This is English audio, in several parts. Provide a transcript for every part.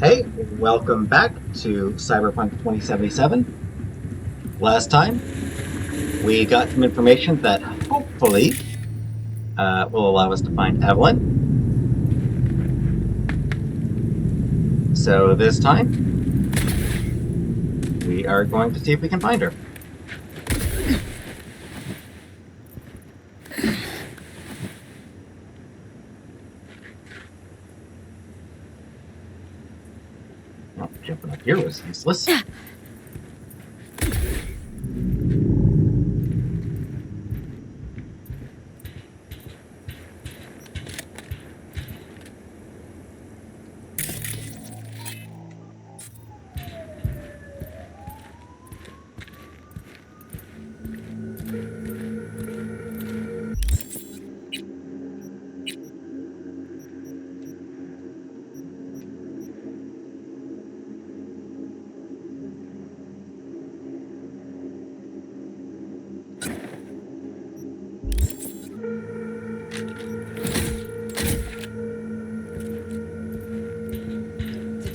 Hey, welcome back to Cyberpunk 2077. Last time, we got some information that hopefully will allow us to find Evelyn. So this time, we are going to see if we can find her. Oh, jumping up here was useless.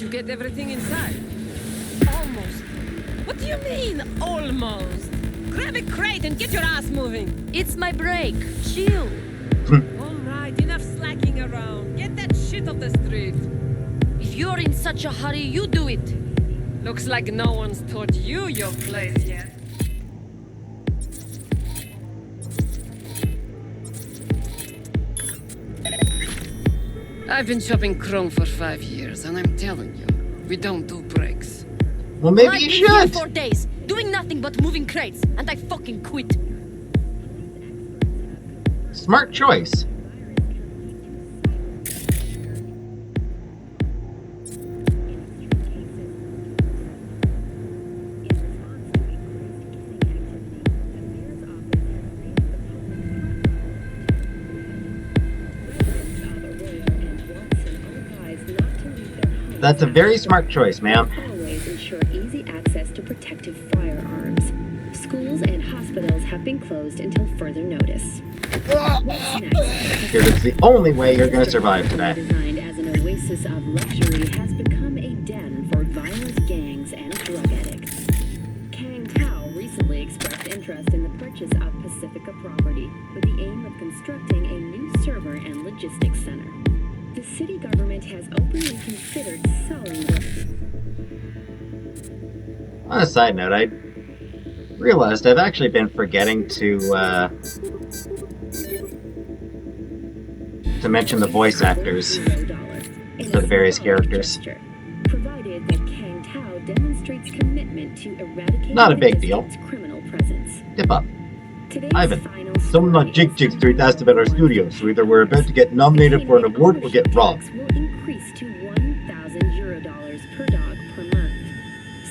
Get everything inside? Almost. What do you mean, almost? Grab a crate and get your ass moving. It's my break. Chill. Alright, enough slacking around. Get that shit off the street. If you're in such a hurry, you do it. Looks like no one's taught you your place yet. I've been shopping Chrome for 5 years, and I'm telling you, we don't do breaks. Well, maybe I've you been here should. 4 days, doing nothing but moving crates, and I fucking quit. Smart choice. That's a very smart choice, ma'am. Always ensure easy access to protective firearms. Schools and hospitals have been closed until further notice. What's next? Here is the only way you're going to survive today. Designed as an oasis of luxury, has become a den for violent gangs and drug addicts. Kang Tao recently expressed interest in the purchase of Pacifica property with the aim of constructing a new server and logistics center. The city government has openly considered selling the... On a side note, I realized I've actually been forgetting to mention the voice actors for the various characters. Provided that Kang Tao demonstrates commitment to eradicating Not a big deal. criminal presence. Dip up. Today's Ivan, final someone on story Jig 3 asked about our studio, so either we're about to get nominated for an award or get robbed. Will increase to $1,000 per dog per month.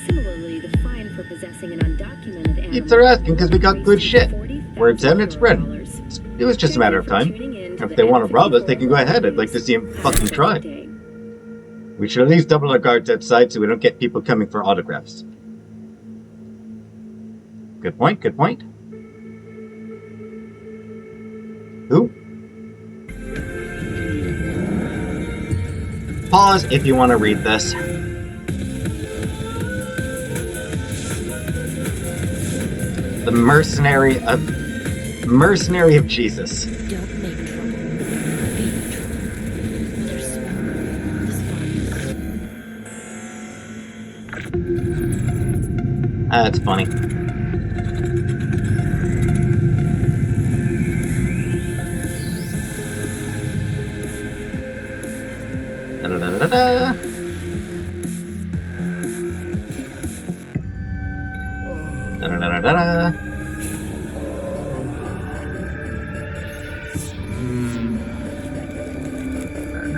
Similarly, the fine for possessing an undocumented animal. Peetz are asking because we got good shit. $40,000. Word's out and it's spreading. It was just a matter of time. If they want to rob us, they can go ahead. I'd like to see them fucking try. We should at least double our guards outside so we don't get people coming for autographs. Good point, good point. Who? Pause if you want to read this. The mercenary of Jesus. Don't make trouble. Be trouble. Another smoke. This That's funny. Da-da-da-da-da. Da-da-da-da-da.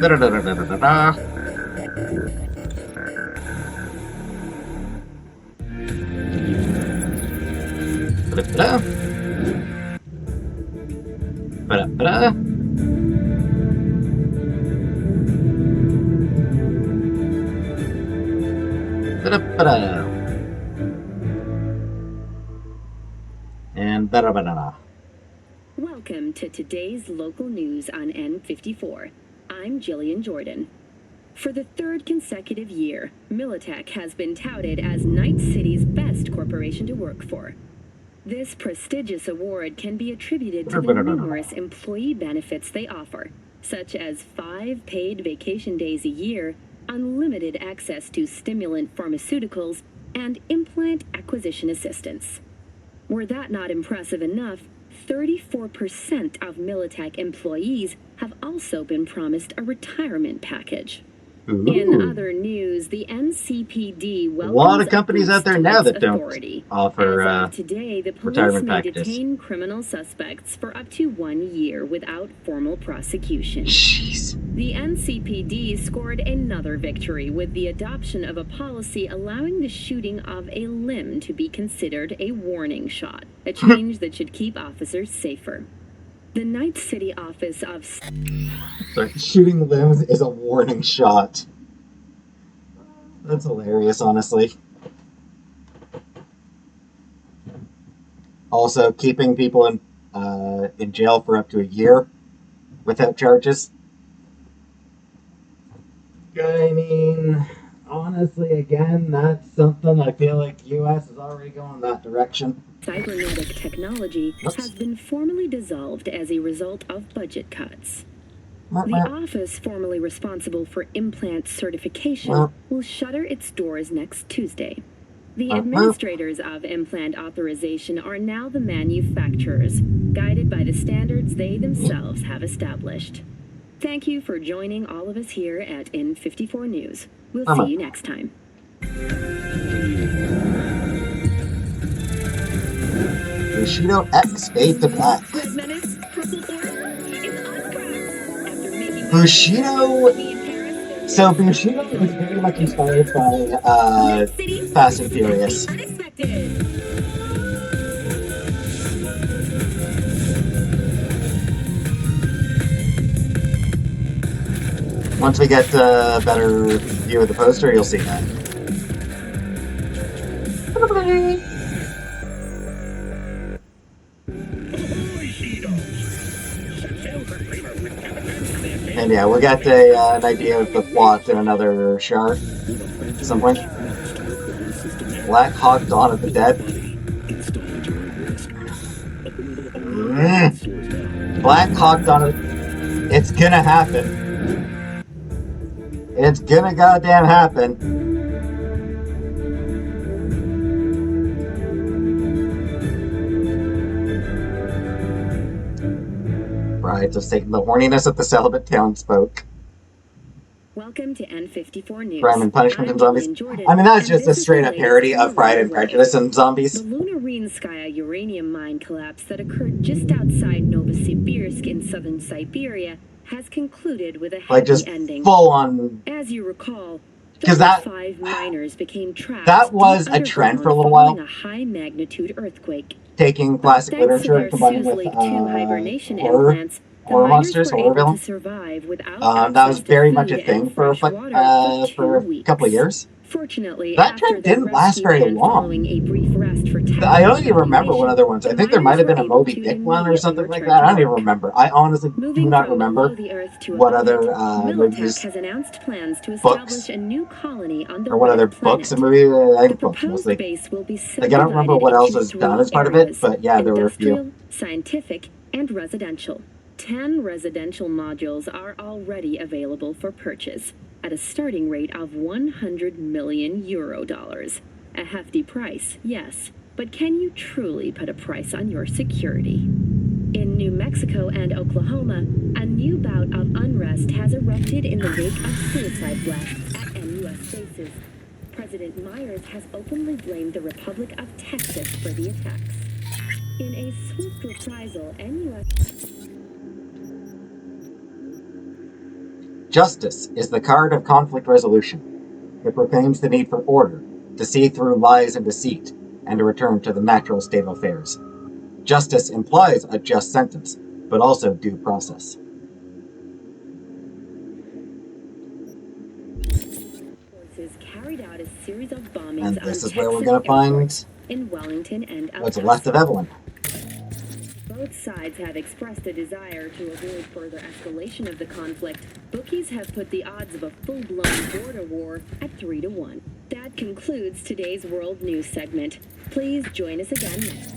Da-da-da-da-da-da-da. Ba-da-ba-da. Ba-da-ba-da. Ba-da-ba-da. And ba-da-ba-da-da. Welcome to today's local news on N54. I'm Jillian Jordan. For the third consecutive year, Militech has been touted as Night City's best corporation to work for. This prestigious award can be attributed to the numerous employee benefits they offer, such as 5 paid vacation days a year, unlimited access to stimulant pharmaceuticals, and implant acquisition assistance. Were that not impressive enough, 34% of Militech employees have also been promised a retirement package. Ooh. In other news, the NCPD welcomes a lot of companies out there now that don't authority. offer As of today, the police retirement may packages. detain criminal suspects for up to 1 year without formal prosecution. Jeez. The NCPD scored another victory with the adoption of a policy allowing the shooting of a limb to be considered a warning shot, a change that should keep officers safer. The Night City office of... Sorry, shooting limbs is a warning shot. That's hilarious, honestly. Also, keeping people in jail for up to a year without charges. I mean, honestly, again, that's something I feel like the U.S. is already going that direction. Cybernetic technology has been formally dissolved as a result of budget cuts. The office formerly responsible for implant certification will shutter its doors next Tuesday. The administrators of implant authorization are now the manufacturers, guided by the standards they themselves have established. Thank you for joining all of us here at N54 News. We'll see you next time. Bushido X Fade to Black. Bushido. So Bushido is very much inspired by Fast and Furious. Once we get a better view of the poster, you'll see that. And yeah, we'll get an idea of the plot in another shard at some point. Black Hawk Dawn of the Dead. Black Hawk Dawn of... It's gonna happen. It's gonna goddamn happen. Brides of Satan, the horniness of the celibate townsfolk. Welcome to N54 News. Crime and Punishment and Zombies. I mean, that's just a straight up parody of Pride and Prejudice and Zombies. The Lunarinskaya uranium mine collapse that occurred just outside Novosibirsk in southern Siberia has concluded with a happy ending. Full on. As you recall, because that 5 miners became trapped. That was a trend for a little while. A high magnitude earthquake. Taking classic literature and combining with horror monsters, horror villains. That was very much a thing for a couple of years. Fortunately, that trend didn't last very long. I don't even remember what other ones. I think there might have been a Moby Dick one or something like that. I don't even remember. I honestly do not remember what other movies, books, or what other books and movies. I think books mostly. Like, I don't remember what else was done as part of it, but yeah, there were a few. Scientific, and residential. 10 residential modules are already available for purchase at a starting rate of €100 million. A hefty price, yes, but can you truly put a price on your security? In New Mexico and Oklahoma, a new bout of unrest has erupted in the wake of suicide blasts at NUS bases. President Myers has openly blamed the Republic of Texas for the attacks. In a swift reprisal, NUS... Justice is the card of conflict resolution. It proclaims the need for order, to see through lies and deceit, and to return to the natural state of affairs. Justice implies a just sentence, but also due process. Forces carried out a series of bombings and this is where we're going to find in Wellington and what's left of Evelyn. both sides have expressed a desire to avoid further escalation of the conflict, bookies have put the odds of a full-blown border war at 3-1. That concludes today's World News segment. Please join us again next.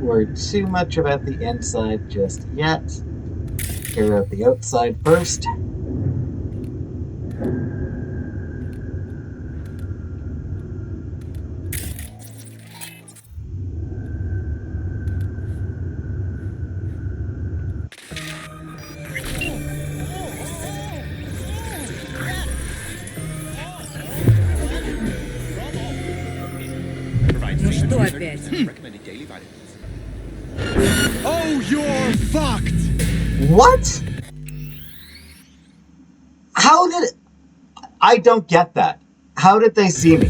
Worry too much about the inside just yet. Clear out the outside first. Ну что опять? Oh, you're fucked! What? How did... I don't get that. How did they see me?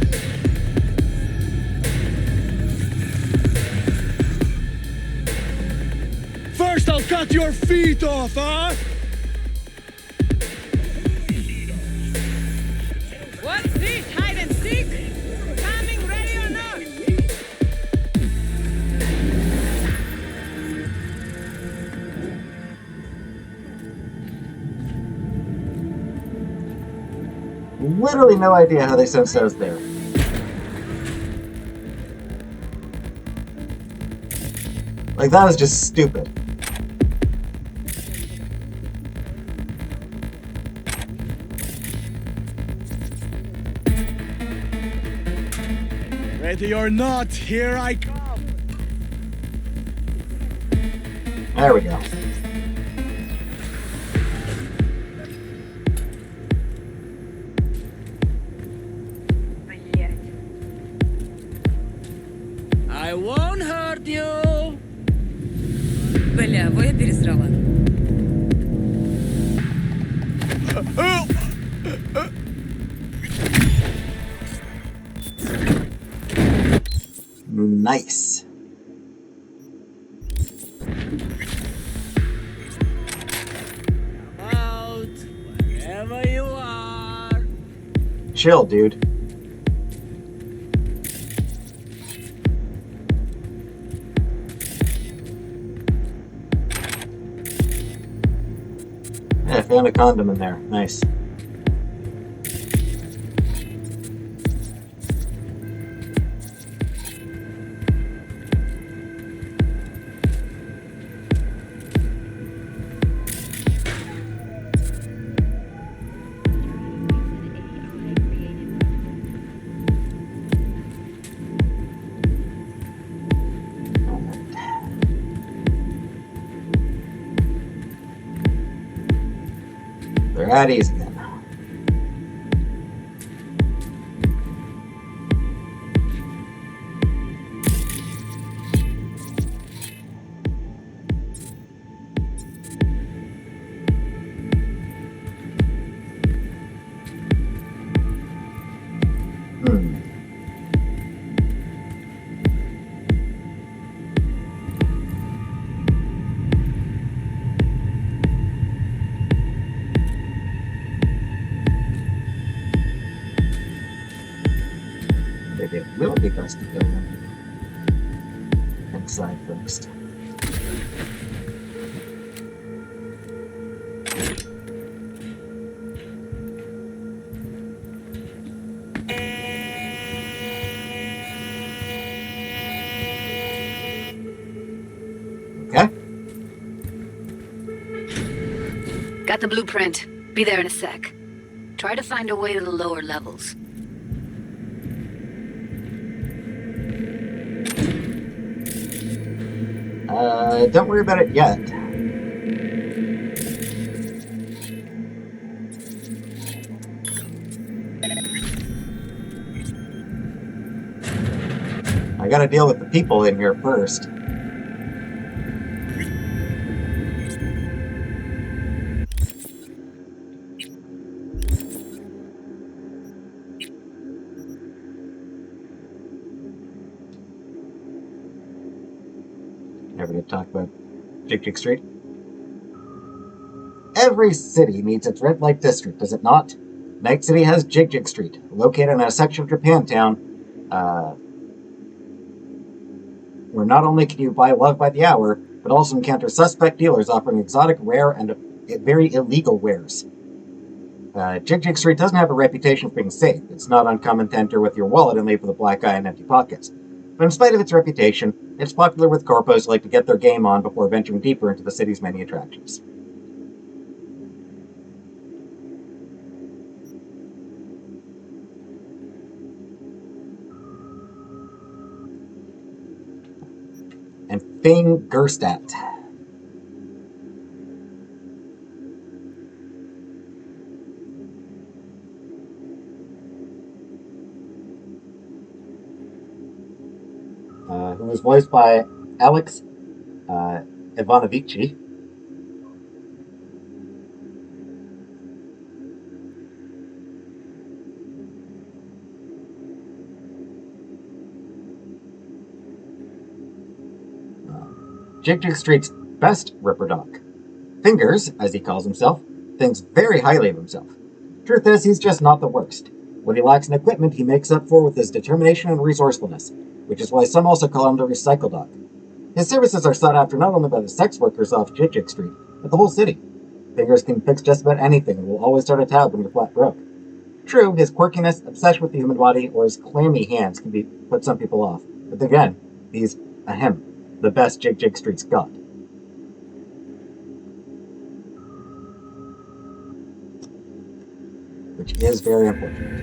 First I'll cut your feet off, huh? What's this, hide and seek? Coming, ready or not? Literally no idea how they sensed I was there. Like, that was just stupid. Ready or not, here I come. There we go. I won't hurt you. Бля, во я пересрала. Nice. Out, wherever you are. Chill, dude. Yeah, I found a condom in there. Nice. They're at ease again. Maybe it will be best to go inside first. Okay. Got the blueprint. Be there in a sec. Try to find a way to the lower levels. Don't worry about it yet. I gotta deal with the people in here first. Never did talk about Jig Street. Every city needs its red light district, does it not? Night City has Jig Street, located in a section of Japantown, where not only can you buy love by the hour, but also encounter suspect dealers offering exotic, rare, and very illegal wares. Jig Street doesn't have a reputation for being safe. It's not uncommon to enter with your wallet and leave with a black eye and empty pockets. But in spite of its reputation, it's popular with corpos who like to get their game on before venturing deeper into the city's many attractions. And Fingerstadt. Who was voiced by Alex Ivanovici. Jig Street's best Ripper Doc. Fingers, as he calls himself, thinks very highly of himself. Truth is, he's just not the worst. What he lacks in equipment, he makes up for with his determination and resourcefulness, which is why some also call him the Recycle Doc. His services are sought after not only by the sex workers off Jig Street, but the whole city. Fingers can fix just about anything and will always start a tab when you're flat broke. True, his quirkiness, obsession with the human body, or his clammy hands can put some people off. But again, he's a him. The best Jig Street's got. Which is very important.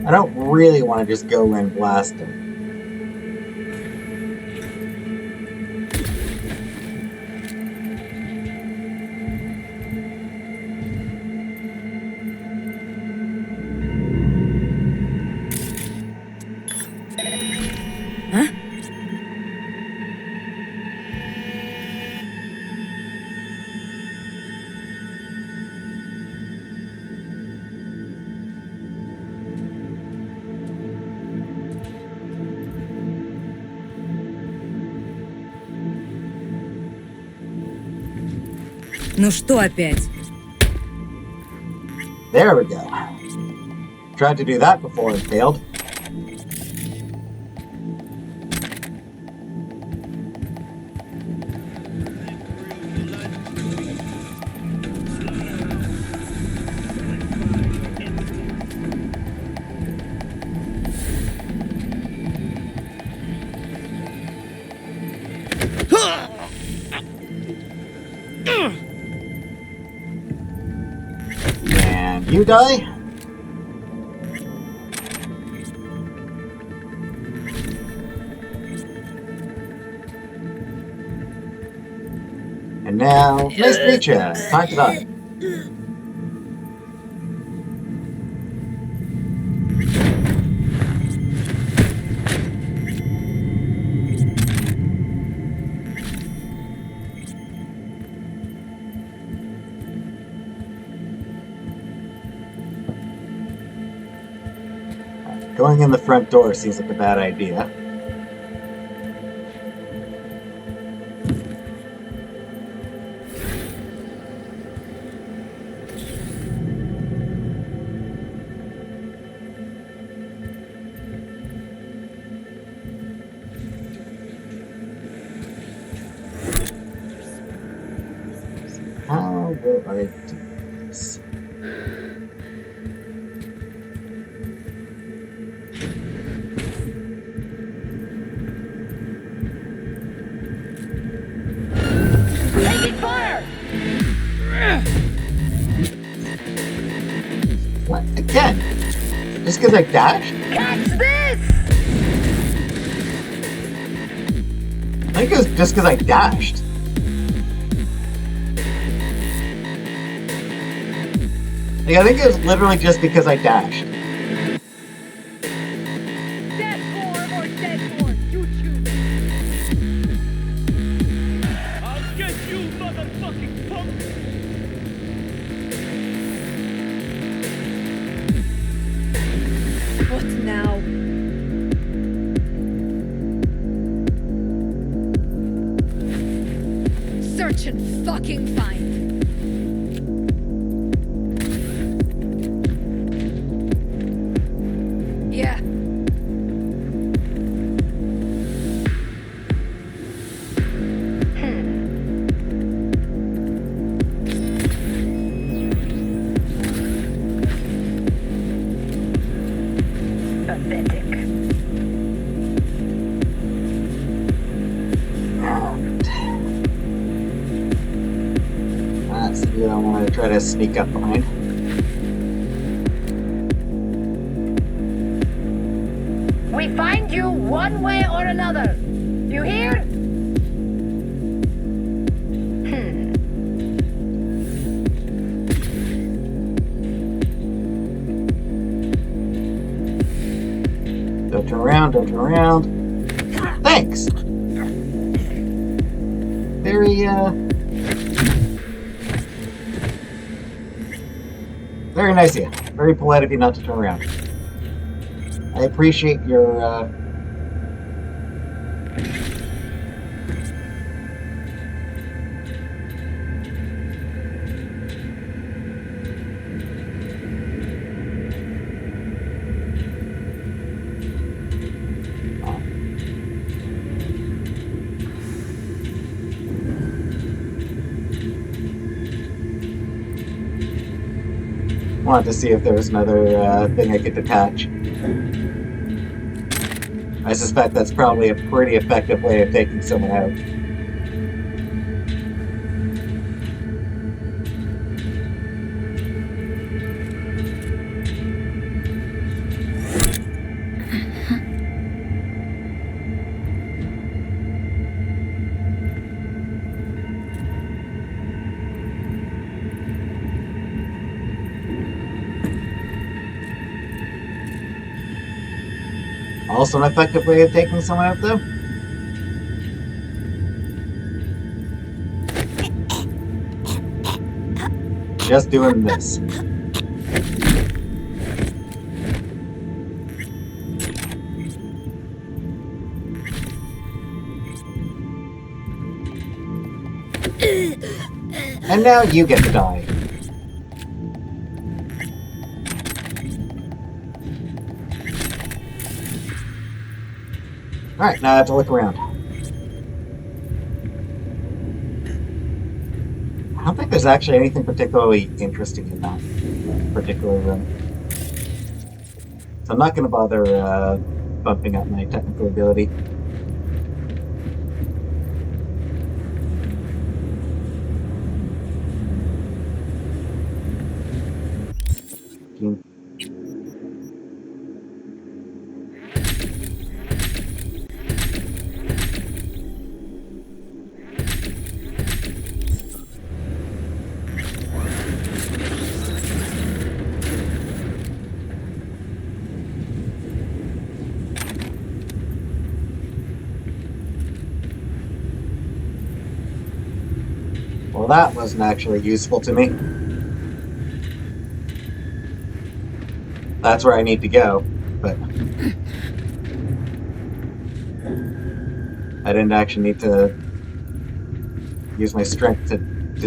I don't really want to just go and blast him. Huh? Ну что опять? There we go. Tried to do that before and failed. And you die? And now, nice to meet ya. Time to die. Going in the front door seems like a bad idea. ideas. Taking fire! What? Again? Just because I dashed? Catch this! I think it was just because I dashed. Like, I think it was literally just because I dashed. Death form or dead form, you choose. I'll get you, motherfucking punk! What now? Search and fucking find. Yeah. Pathetic. That's the view I want to try to sneak up behind. We find you one way or another. You hear? Don't turn around, don't turn around. Thanks! Very nice of you. Very polite of you not to turn around. I appreciate your, wanted to see if there was another thing I could detach. I suspect that's probably a pretty effective way of taking someone out. Also an effective way of taking someone out, though? Just doing this. And now you get to die. Alright, now I have to look around. I don't think there's actually anything particularly interesting in that particular room. So I'm not going to bother bumping up my technical ability. Well, that wasn't actually useful to me. That's where I need to go, but I didn't actually need to use my strength to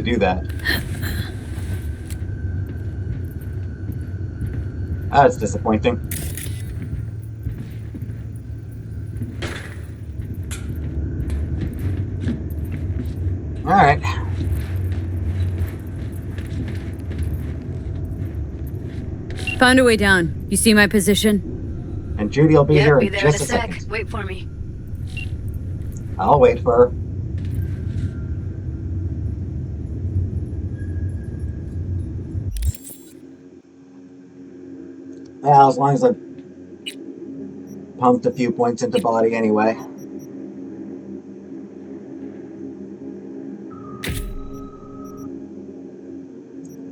do that. That's disappointing. Alright. found a way down. You see my position? And Judy will be here Be in there just in a a sec. second. Wait for me. I'll wait for her. Well, as long as I pumped a few points into body anyway.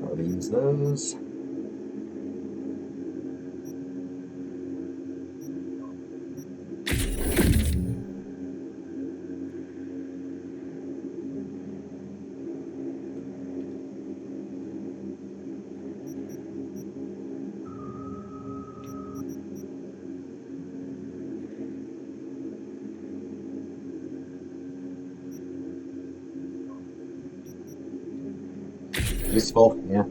I'll use those. Useful, yeah.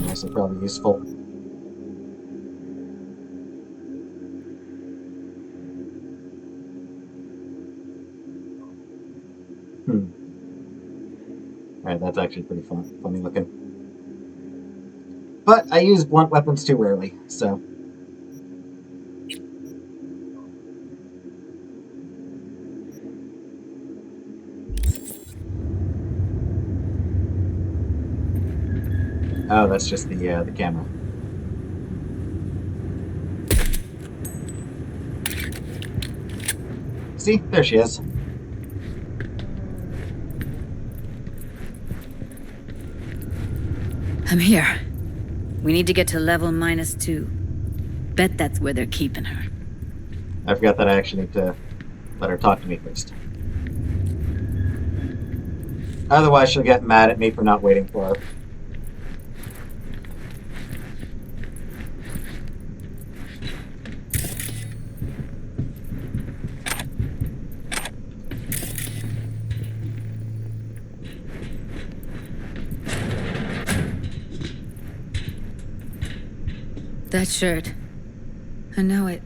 Also probably useful. Alright, that's actually pretty funny looking. But I use blunt weapons too rarely, so... Oh, that's just the camera. See? There she is. I'm here. We need to get to level -2. Bet that's where they're keeping her. I forgot that I actually need to let her talk to me first. Otherwise, she'll get mad at me for not waiting for her. That shirt. I know it.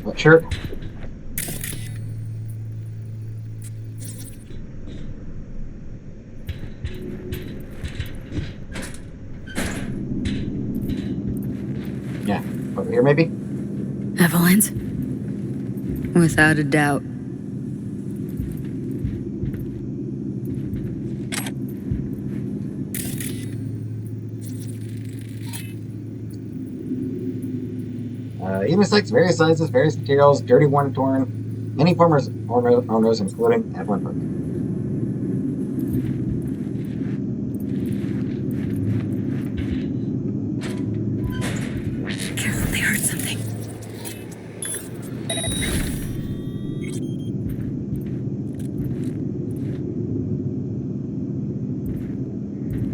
What shirt? Yeah, over here maybe? Evelyn's? Without a doubt. Unisex, various sizes, various materials, dirty, worn, and torn. Many former owners, including Evelyn Burke. Careful, they heard something.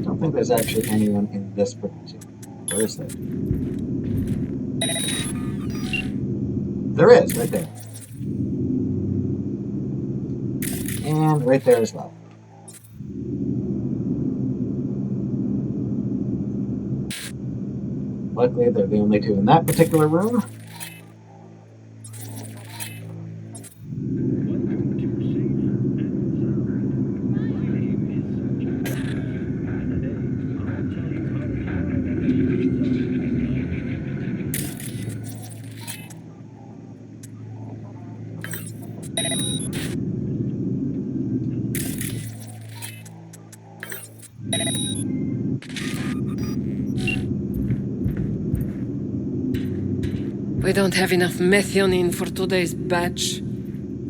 I don't think there's actually anyone in this particular. Where is there? There is, right there. And right there as well. Luckily, they're the only two in that particular room. We don't have enough methionine for today's batch.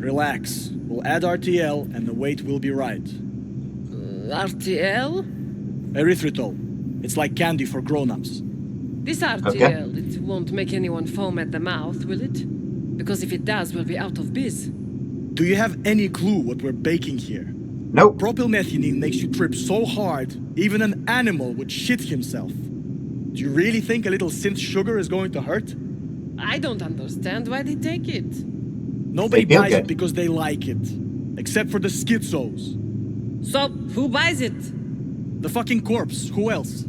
Relax. We'll add RTL and the weight will be right. RTL? Erythritol. It's like candy for grown-ups. This RTL, it won't make anyone foam at the mouth, will it? Because if it does, we'll be out of biz. Do you have any clue what we're baking here? Nope. Propylmethionine makes you trip so hard, even an animal would shit himself. Do you really think a little synth sugar is going to hurt? I don't understand why they take it. Nobody They feel buys good. it because they like it. Except for the schizos. So, who buys it? The fucking corpse. Who else?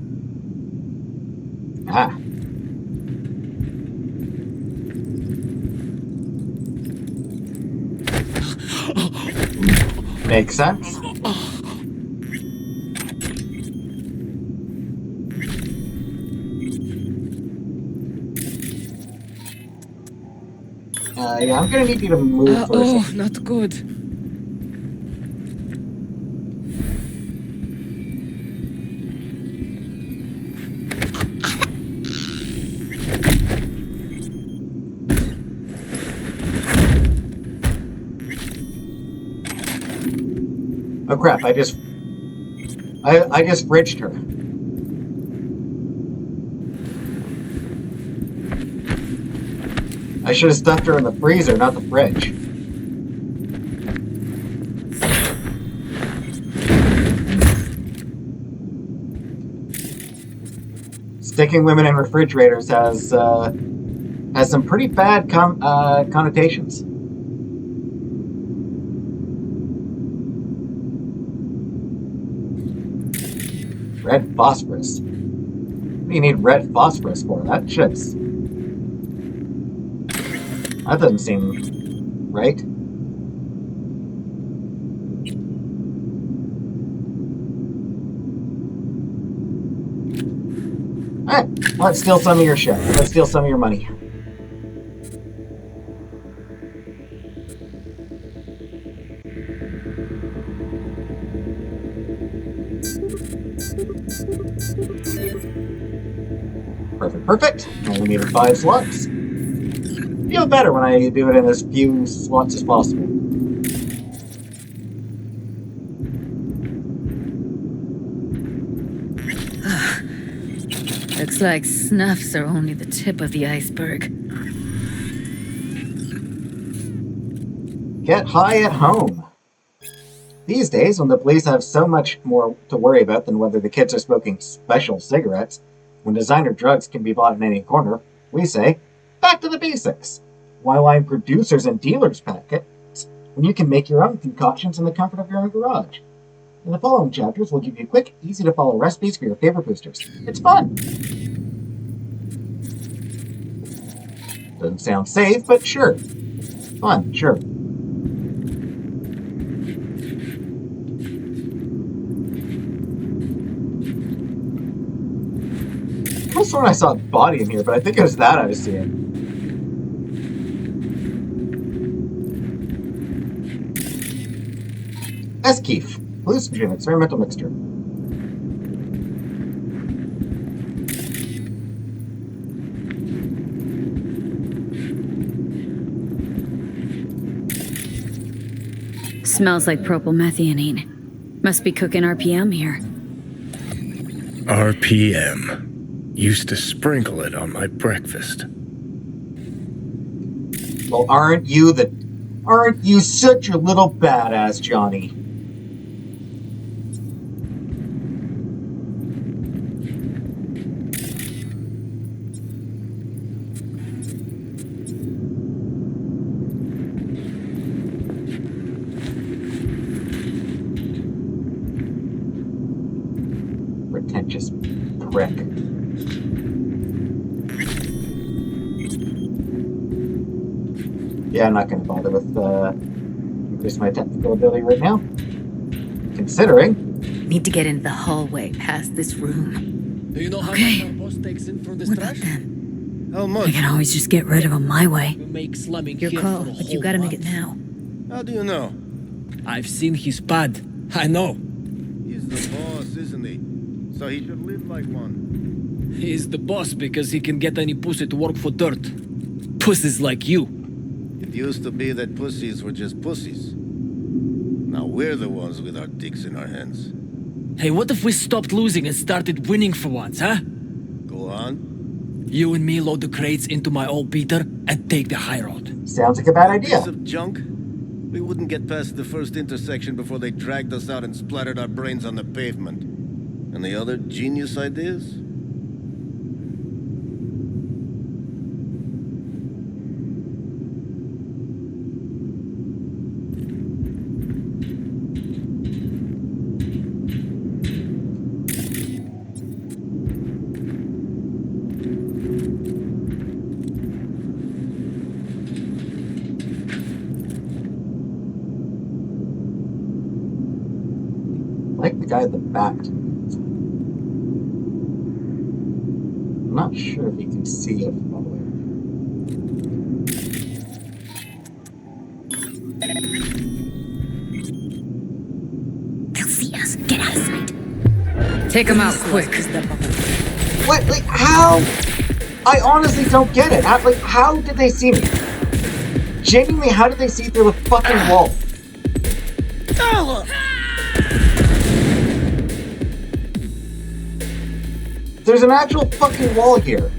Ah. Makes sense. Yeah, I'm gonna need you to move for a second. Not good. Oh crap, I just bridged her. I should have stuffed her in the freezer, not the fridge. Sticking women in refrigerators has some pretty bad connotations. Red phosphorus. What do you need red phosphorus for? That doesn't seem right. Alright, let's steal some of your shit. Let's steal some of your money. Perfect. Only needed 5 slots. Feel better when I do it in as few slots as possible. Looks like snuffs are only the tip of the iceberg. Get high at home. These days, when the police have so much more to worry about than whether the kids are smoking special cigarettes, when designer drugs can be bought in any corner, we say, back to the basics. Why line producers and dealers' packets when you can make your own concoctions in the comfort of your own garage? In the following chapters, we'll give you quick, easy-to-follow recipes for your favorite boosters. It's fun! Doesn't sound safe, but sure. Fun, sure. I could have sworn I saw a body in here, but I think it was that I was seeing. Eskeef. Hallucinogen experimental mixture. Smells like propylmethionine. Must be cooking RPM here. RPM. Used to sprinkle it on my breakfast. Well, aren't you such a little badass, Johnny? Pretentious prick. Yeah, I'm not going to bother with increase my technical ability right now. Considering. Need to get into the hallway past this room. Do you know how Okay. much our boss takes in for this What about trash? them? How I much? can always just get rid of them my way. We make slumming Your here call, for a but you whole gotta make it month. now. How do you know? I've seen his pad. I know. He's the boss, isn't he? So he should live like one. He's the boss because he can get any pussy to work for dirt. Pussies like you. It used to be that pussies were just pussies. Now we're the ones with our dicks in our hands. Hey, what if we stopped losing and started winning for once, huh? Go on. You and me load the crates into my old beater and take the high road. Sounds like a bad idea. Piece of junk. We wouldn't get past the first intersection before they dragged us out and splattered our brains on the pavement. And the other genius ideas? guy at the back. I'm not sure if you can see it from all the way. They'll see us. Get out of sight. Take them out quick. What? Like, how? I honestly don't get it. How did they see me? Genuinely, how did they see through the fucking wall? There's an actual fucking wall here.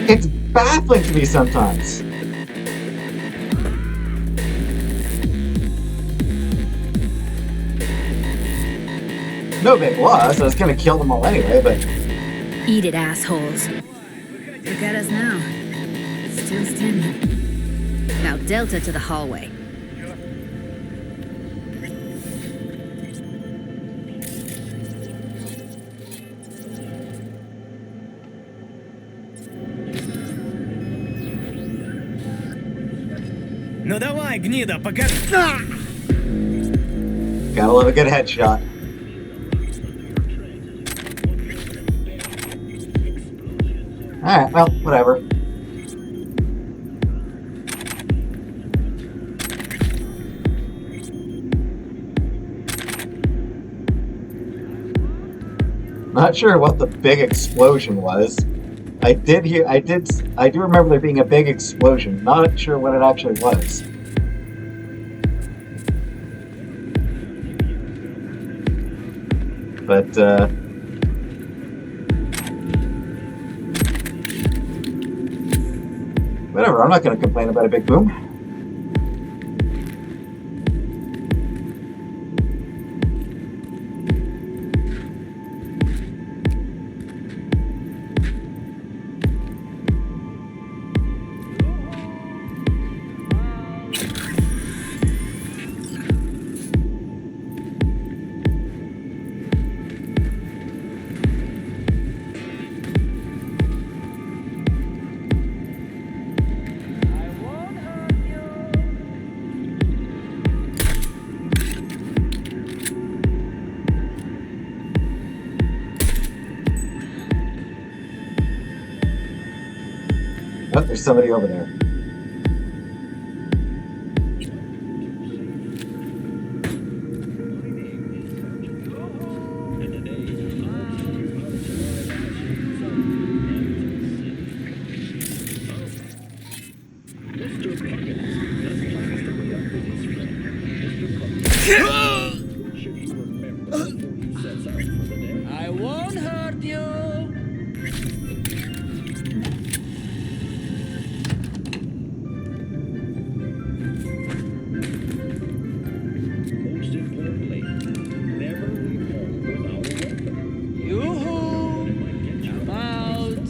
It's baffling to me sometimes. No big loss. I was gonna kill them all anyway, but... Eat it, assholes. Look at us now. Still standing. Now Delta to the hallway. Ну давай, гнида, пока... Gotta love a good headshot. Alright, well, whatever. Not sure what the big explosion was. I do remember there being a big explosion. Not sure what it actually was. But, whatever, I'm not going to complain about a big boom. Oh, there's somebody over there. I won't hurt you. Most importantly, never leave home without a weapon. Yoo-hoo! Come out,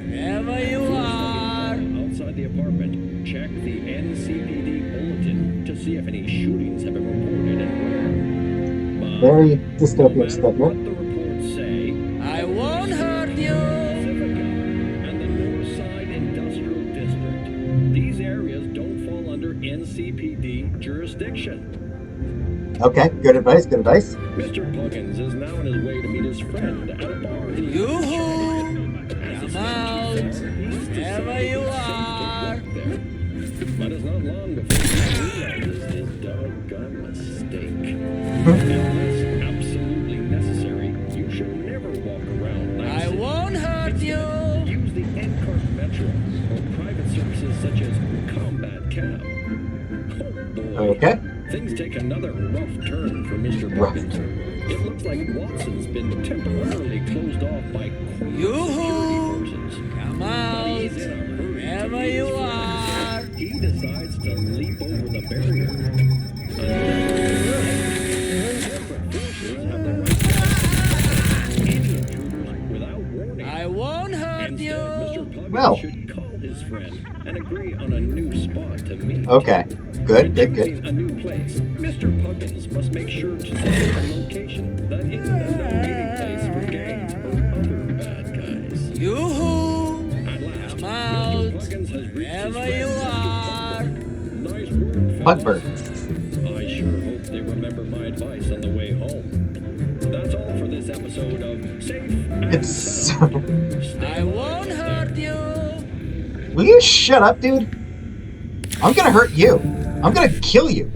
wherever you are. Outside the apartment, check the NCPD bulletin to see if any shootings have been reported and where. Very dystopian No stuff, matter what yeah? the reports say, I won't hurt you. Pacifica and the Northside Industrial District. These areas don't fall under NCPD jurisdiction. Okay, good advice, good advice. Mr. Puggins is now on his way to meet his friend at a bar. Yoo-hoo! Come out, wherever you are. But it's not long before he realizes his doggone mistake. Unless absolutely necessary, you should never walk around I like won't hurt you. Use the N-Cart Metro or private services such as Combat Cab. Oh boy. Okay. Things take another rough turn for Mr. Rough Puggins. turn. It looks like Watson's been temporarily closed off by Yoo-hoo! security forces. Come out, He's in a hurry to wherever meet you his friend. are. He decides to leap over the barrier. Forces have the right to any intruders without warning. I won't hurt Instead, you. Mr. Puggins Well. should call his friend and agree on a new spot to meet. Okay. Good, good, Choosing good. a new place, Mr. Puggins must make sure to select a location that isn't a known meeting place for gangs or other bad guys. Yoo-hoo! At last, Come Mr. out! Puggins has reached his Wherever friend, you are! Mr. Nice work, Pugberg. fellas. I sure hope they remember my advice on the way home. That's all for this episode of Safe and It's so... Sound. Stay I won't alive, hurt you! Will you shut up, dude? I'm gonna hurt you. I'm gonna kill you.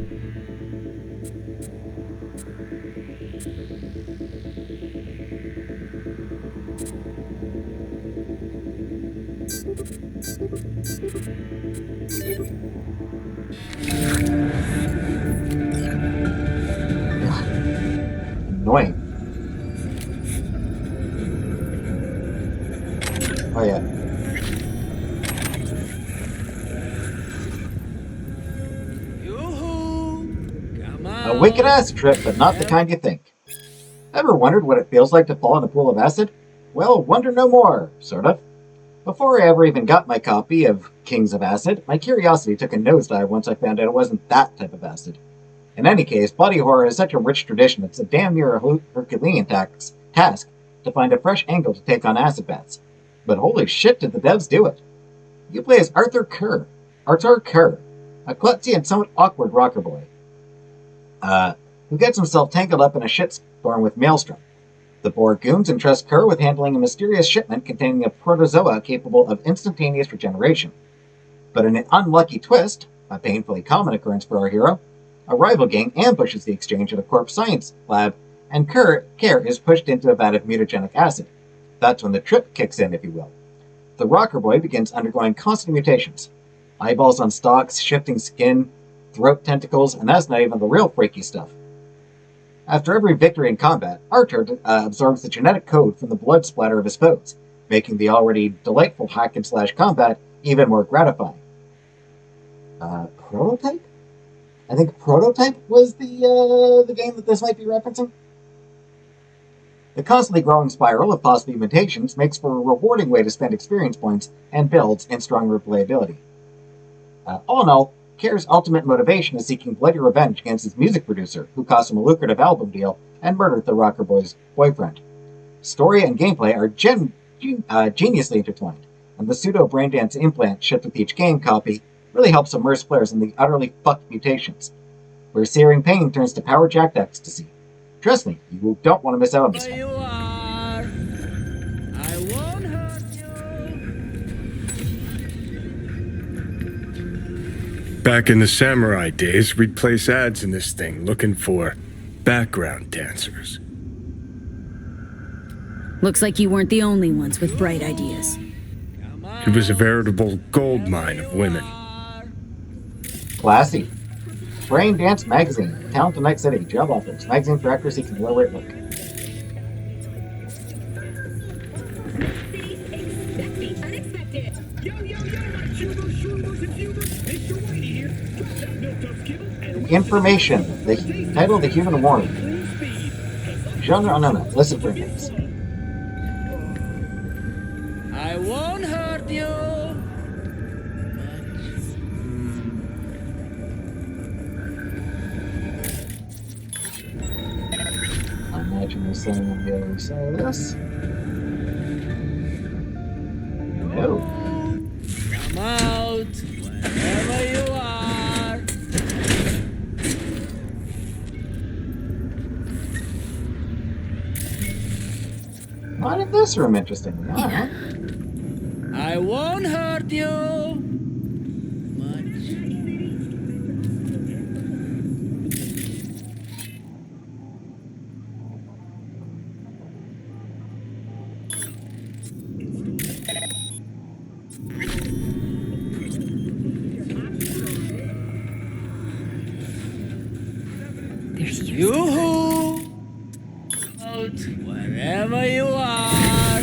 Annoying. Oh yeah. Yoo-hoo! Come A out! wicked acid trip, but not the kind you think. Ever wondered what it feels like to fall in a pool of acid? Well, wonder no more, sort of. Before I ever even got my copy of Kings of Acid, my curiosity took a nosedive once I found out it wasn't that type of acid. In any case, body horror is such a rich tradition it's a damn near a Herculean task to find a fresh angle to take on acid baths. But holy shit did the devs do it. You play as Arthur Kerr, a klutzy and somewhat awkward rocker boy, who gets himself tangled up in a shitstorm with Maelstrom. The Borg goons entrust Kerr with handling a mysterious shipment containing a protozoa capable of instantaneous regeneration. But in an unlucky twist, a painfully common occurrence for our hero, a rival gang ambushes the exchange at a corp science lab, and Kerr is pushed into a vat of mutagenic acid. That's when the trip kicks in, if you will. The rocker boy begins undergoing constant mutations. Eyeballs on stalks, shifting skin, throat tentacles, and that's not even the real freaky stuff. After every victory in combat, Arthur absorbs the genetic code from the blood splatter of his foes, making the already delightful hack-and-slash combat even more gratifying. Prototype? I think Prototype was the game that this might be referencing. The constantly growing spiral of possible mutations makes for a rewarding way to spend experience points and builds in strong replayability. All in all, Kerr's ultimate motivation is seeking bloody revenge against his music producer, who cost him a lucrative album deal and murdered the rocker boy's boyfriend. Story and gameplay are geniusly intertwined, and the pseudo-braindance implant shipped with each game copy really helps immerse players in the utterly fucked mutations, where searing pain turns to power-jacked ecstasy. Trust me, you don't want to miss out on this Where one. you are! I won't hurt you! Back in the samurai days, we'd place ads in this thing looking for background dancers. Looks like you weren't the only ones with bright ideas. It was a veritable gold mine of women. Classy. Brain Dance Magazine. Talent to Night City. Job offers. Magazine for actors seeking low rate look. Information. The title of the Human Warning. Genre unknown. Listen for names. I won't hurt you! I imagine there's something on the other side of this. No. Come out! Wherever you are! Not in this room, interestingly. Yeah. I won't hurt you! Yoo-hoo! Out wherever you are!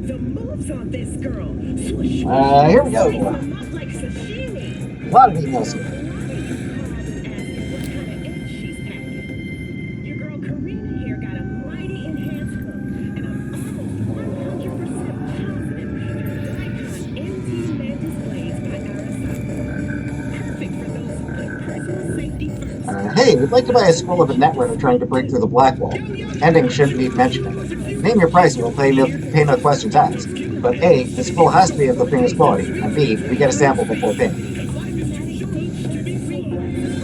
The moves on this Here we go. A lot of emails here. Your girl Karina here got a mighty enhanced hook, and I'm almost 100% positive that Nikon NT LED displays by Arasaka. Perfect for those who put personal safety first. Hey, we'd like to buy a scroll of a netrunner trying to break through the black wall. Ending shouldn't need mentioning. Name your price and we'll pay no questions asked. But A, the scroll has to be of the cleanest quality, and B, we get a sample before payment.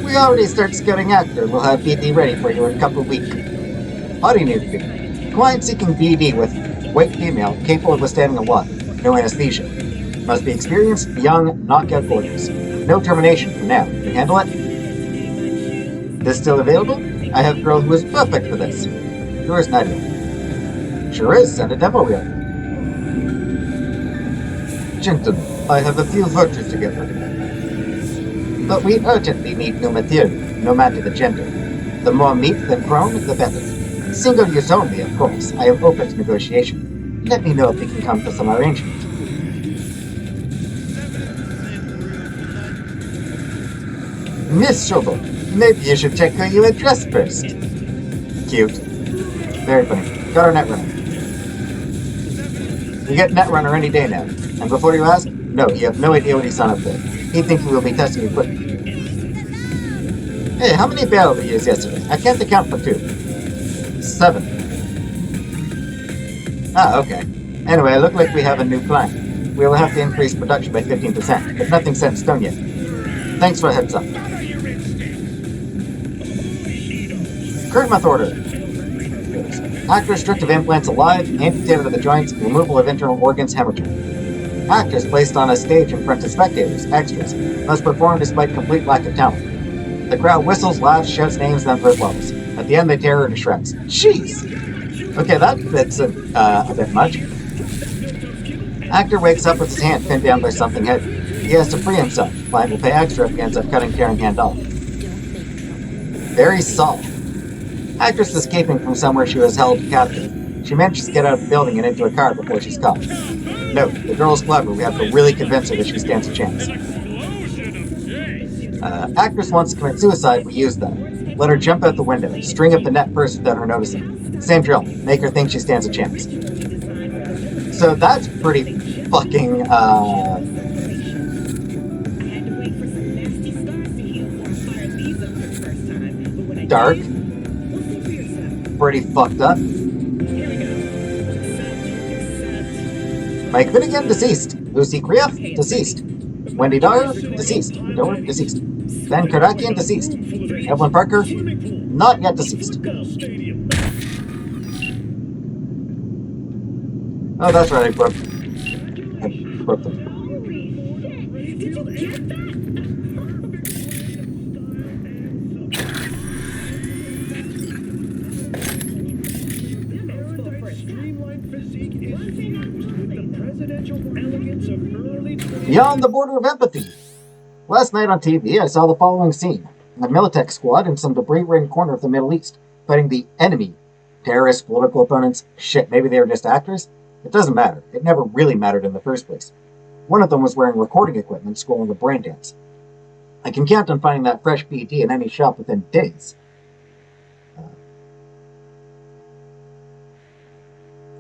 We already start scouting actor. We'll have BD ready for you in a couple of weeks. How do you need to be? Client seeking BD with white female, capable of withstanding a lot. No anesthesia. Must be experienced, young, knockout gorgeous. No termination for now. Can you handle it? This still available? I have a girl who is perfect for this. Yours, Nadia. Sure is. Send a demo reel. Gentlemen, I have a few vouchers to get rid of. But we urgently need new material, no matter the gender. The more meat than chrome, the better. Single use only, of course. I am open to negotiation. Let me know if we can come to some arrangement. Miss Shovel, maybe you should check who you address first. Cute. Very funny. Got our netrunner. You get netrunner any day now. And before you ask, no, you have no idea what he's on up there. He thinks we will be testing equipment. Hey, how many barrels did we use yesterday? I can't account for 2. 7. Ah, okay. Anyway, look like we have a new client. We will have to increase production by 15%, but nothing's set in stone yet. Thanks for a heads up. Current month order. Actor restrictive implants alive, amputated of the joints, removal of internal organs, hemorrhaging. Actors placed on a stage in front of spectators, extras, must perform despite complete lack of talent. The crowd whistles, laughs, shouts names, then throws levels. At the end, they tear her to shreds. Jeez! Okay, that fits a bit much. Actor wakes up with his hand pinned down by something heavy. He has to free himself. Client will pay extra if he ends up cutting tearing hand off. Very soft. Actress escaping from somewhere she was held captive. She manages to get out of the building and into a car before she's caught. Note, the girl's clever. We have to really convince her that she stands a chance. Actress wants to commit suicide. We use that. Let her jump out the window. String up the net first without her noticing. Same drill. Make her think she stands a chance. So that's pretty fucking, dark. Pretty fucked up. Mike Finnegan, deceased. Lucy Krief, deceased. Wendy Dyer, deceased. Deceased. Ben Karakian, deceased. Evelyn Parker, not yet deceased. Oh, that's right, I broke them. Beyond the border of empathy. Last night on TV, I saw the following scene. A Militech squad in some debris-ridden corner of the Middle East, fighting the enemy. Terrorists, political opponents, shit, maybe they were just actors? It doesn't matter. It never really mattered in the first place. One of them was wearing recording equipment, scrolling a brain dance. I can count on finding that fresh BD in any shop within days.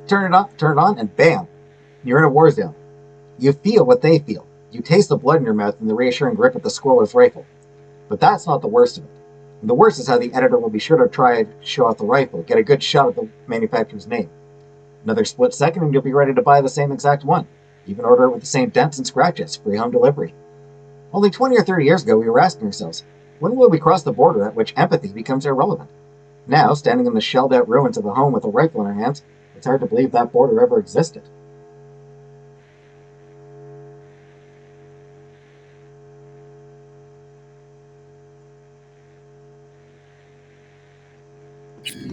Turn it on, and bam! You're in a war zone. You feel what they feel. You taste the blood in your mouth and the reassuring grip of the scroller's rifle. But that's not the worst of it. And the worst is how the editor will be sure to try to show off the rifle, get a good shot at the manufacturer's name. Another split second and you'll be ready to buy the same exact one. Even order it with the same dents and scratches, free home delivery. Only 20 or 30 years ago we were asking ourselves, when will we cross the border at which empathy becomes irrelevant? Now, standing in the shelled-out ruins of a home with a rifle in our hands, it's hard to believe that border ever existed.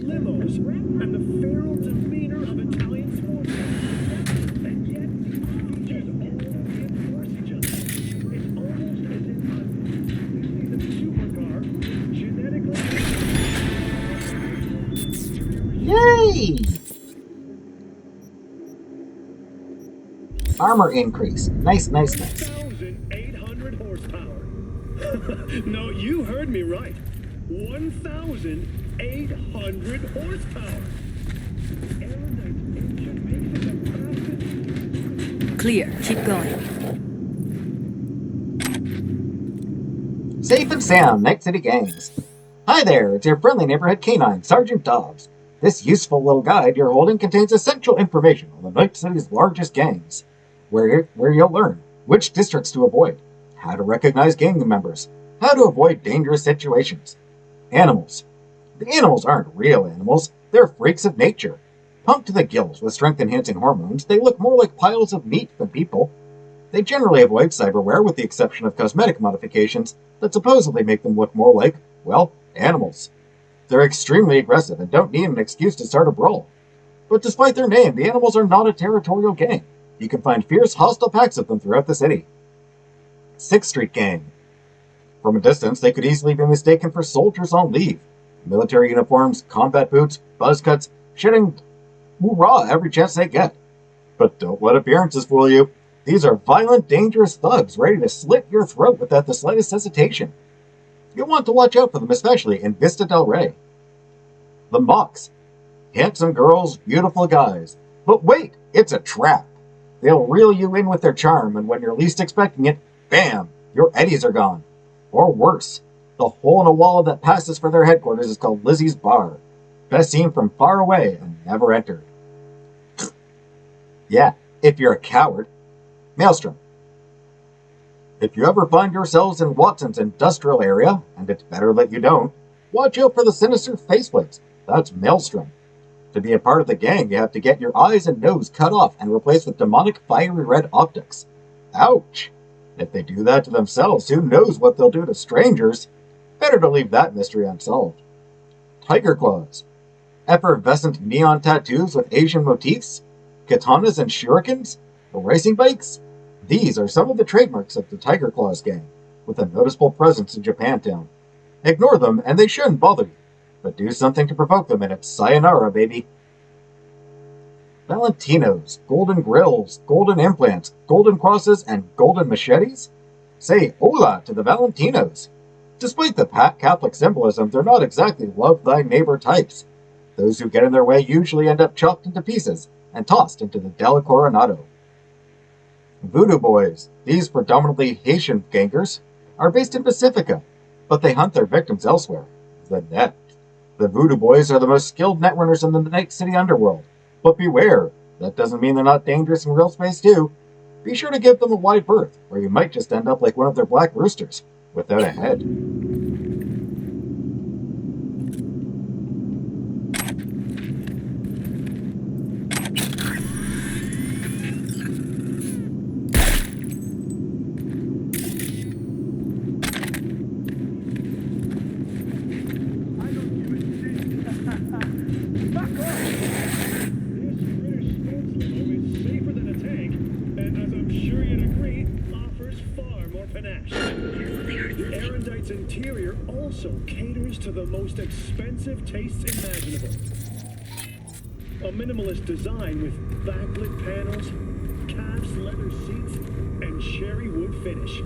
Limos and the feral demeanor of Italian sports. And yet, features all reinforce each other. It's almost as if the supercar is genetically... Yay! Armor increase. Nice, nice, nice. 1,800 horsepower. No, you heard me right. 1,800 horsepower. Aerodynamic engine makes it the fastest. Clear. Keep going. Safe and sound, Night City Gangs. Hi there, it's your friendly neighborhood canine, Sergeant Dobbs. This useful little guide you're holding contains essential information on the Night City's largest gangs, where you'll learn which districts to avoid, how to recognize gang members, how to avoid dangerous situations. Animals. The animals aren't real animals, they're freaks of nature. Pumped to the gills with strength-enhancing hormones, they look more like piles of meat than people. They generally avoid cyberware with the exception of cosmetic modifications that supposedly make them look more like, well, animals. They're extremely aggressive and don't need an excuse to start a brawl. But despite their name, the animals are not a territorial gang. You can find fierce, hostile packs of them throughout the city. 6th Street Gang. From a distance, they could easily be mistaken for soldiers on leave. Military uniforms, combat boots, buzz cuts, shouting hoorah every chance they get. But don't let appearances fool you. These are violent, dangerous thugs ready to slit your throat without the slightest hesitation. You'll want to watch out for them, especially in Vista del Rey. The Mox. Handsome girls, beautiful guys. But wait, it's a trap. They'll reel you in with their charm, and when you're least expecting it, bam, your eddies are gone. Or worse, the hole in a wall that passes for their headquarters is called Lizzie's Bar. Best seen from far away and never entered. Yeah, if you're a coward. Maelstrom. If you ever find yourselves in Watson's industrial area, and it's better that you don't, watch out for the sinister faceplates. That's Maelstrom. To be a part of the gang, you have to get your eyes and nose cut off and replaced with demonic fiery red optics. Ouch! If they do that to themselves, who knows what they'll do to strangers? Better to leave that mystery unsolved. Tiger Claws. Effervescent neon tattoos with Asian motifs? Katanas and shurikens? Racing bikes? These are some of the trademarks of the Tiger Claws gang, with a noticeable presence in Japantown. Ignore them, and they shouldn't bother you, but do something to provoke them, and it's sayonara, baby. Valentinos, golden grills, golden implants, golden crosses, and golden machetes? Say hola to the Valentinos. Despite the Catholic symbolism, they're not exactly love thy neighbor types. Those who get in their way usually end up chopped into pieces and tossed into the Del Coronado. Voodoo Boys, these predominantly Haitian gangers, are based in Pacifica, but they hunt their victims elsewhere. The net. The Voodoo Boys are the most skilled netrunners in the Night City underworld. But beware, that doesn't mean they're not dangerous in real space too. Be sure to give them a wide berth, or you might just end up like one of their black roosters, without a head. To the most expensive tastes imaginable. A minimalist design with backlit panels, calves leather seats, and cherry wood finish.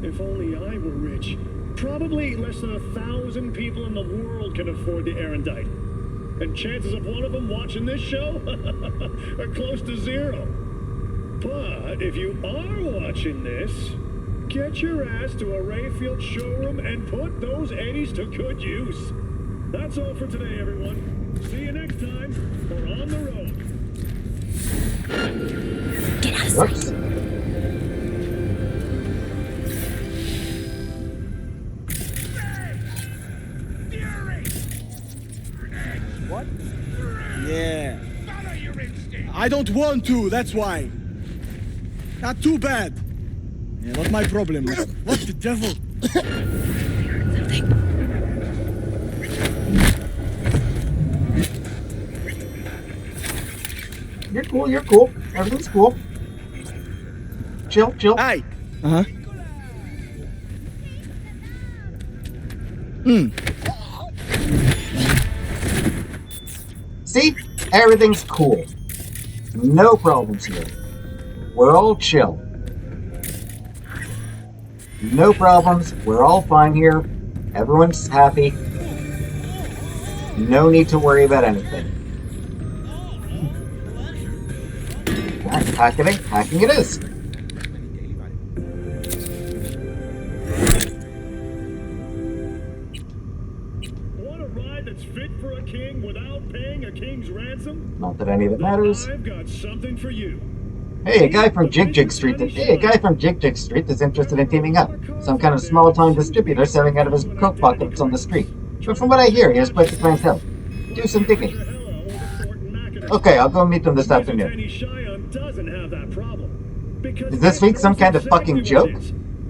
If only I were rich. Probably less than 1,000 people in the world can afford the Erendite. And chances of one of them watching this show are close to zero. But if you are watching this, get your ass to a Rayfield showroom and put those eddies to good use. That's all for today, everyone. See you next time. We're on the road. Get out of sight. What? Yeah. I don't want to, that's why. Not too bad. Yeah, not my problem. What the devil? You're cool, you're cool. Everything's cool. Chill, chill. Hi. See? Everything's cool. No problems here. We're all chill. No problems. We're all fine here. Everyone's happy. No need to worry about anything. Hacking it is. Want a ride that's fit for a king without paying a king's ransom? Not that any of it matters. I've got something for you. Hey, a guy from Jig Jig Street is interested in teaming up. Some kind of small-time distributor selling out of his coat pockets on the street. But from what I hear, he has quite the clientele. Do some digging. Okay, I'll go meet them this afternoon. Is this week some kind of fucking joke?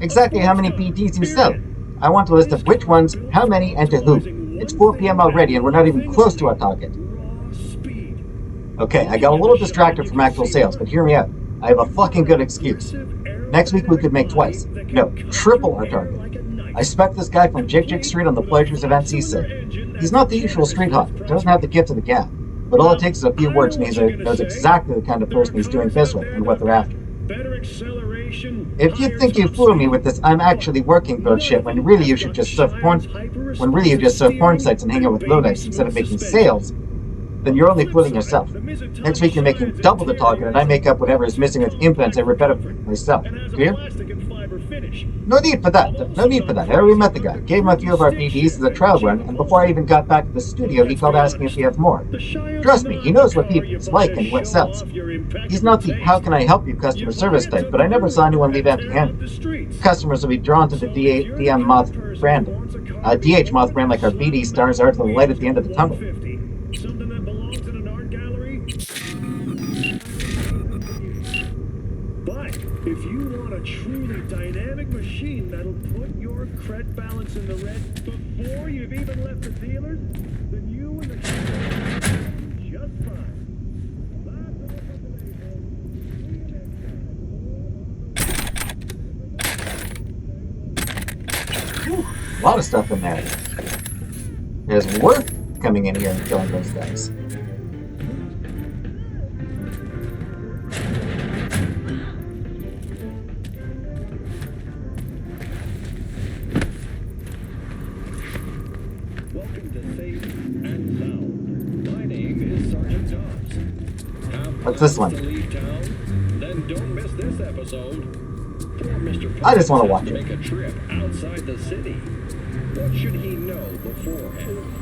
Exactly how many PDs you sell? I want a list of which ones, how many, and to who. It's 4 p.m. already, and we're not even close to our target. Okay, I got a little distracted from actual sales, but hear me out. I have a fucking good excuse. Next week we could make twice. No, triple our target. I spec this guy from Jig Jig Street on the pleasures of NC6. He's not the usual street hawk, doesn't have the gift of the gab. But all it takes is a few words and he knows exactly the kind of person he's doing business with and what they're after. If you think you fool me with this I'm actually working bullshit when really you should just surf porn sites and hang out with lowlifes instead of making sales, then you're only fooling yourself. Next week you're making double the target and I make up whatever is missing with implants I rip out of myself. Clear? No need for that. I already met the guy. Gave him a few of our PDs as a trial run, and before I even got back to the studio, he called asking if we have more. Trust me, he knows what people like and what sells. He's not the how can I help you customer service type, but I never saw anyone leave empty-handed. Customers will be drawn to the DH Moth brand like our BD stars are to the light at the end of the tunnel. If you want a truly dynamic machine that'll put your cred balance in the red before you've even left the dealers, then you and the just fine. A lot of stuff in there. There's worth coming in here and killing those guys. What's this one? Then don't miss this episode. I just want to watch it. Make a trip outside the city. What should he know beforehand?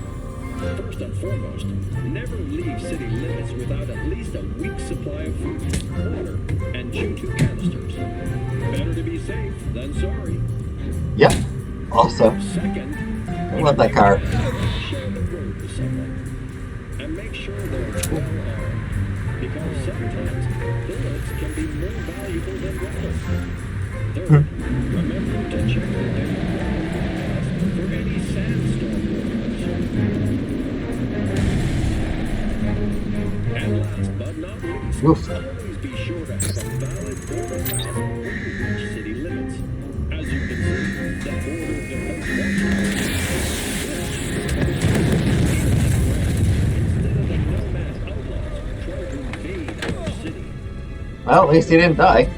First and foremost, never leave city limits without at least a week's supply of food, water, and chew-chew canisters. Better to be safe than sorry. Yep. Also, Second, I love that car. share the road with someone. And make sure they're well armed. Because sometimes bullets can be more valuable than weapons. Third, remember to check the damn for any sandstorm warnings. And last but not least, Oof. always be sure to have a valid border pass when you reach city limits. As you can see, the border defense Well, at least he didn't die.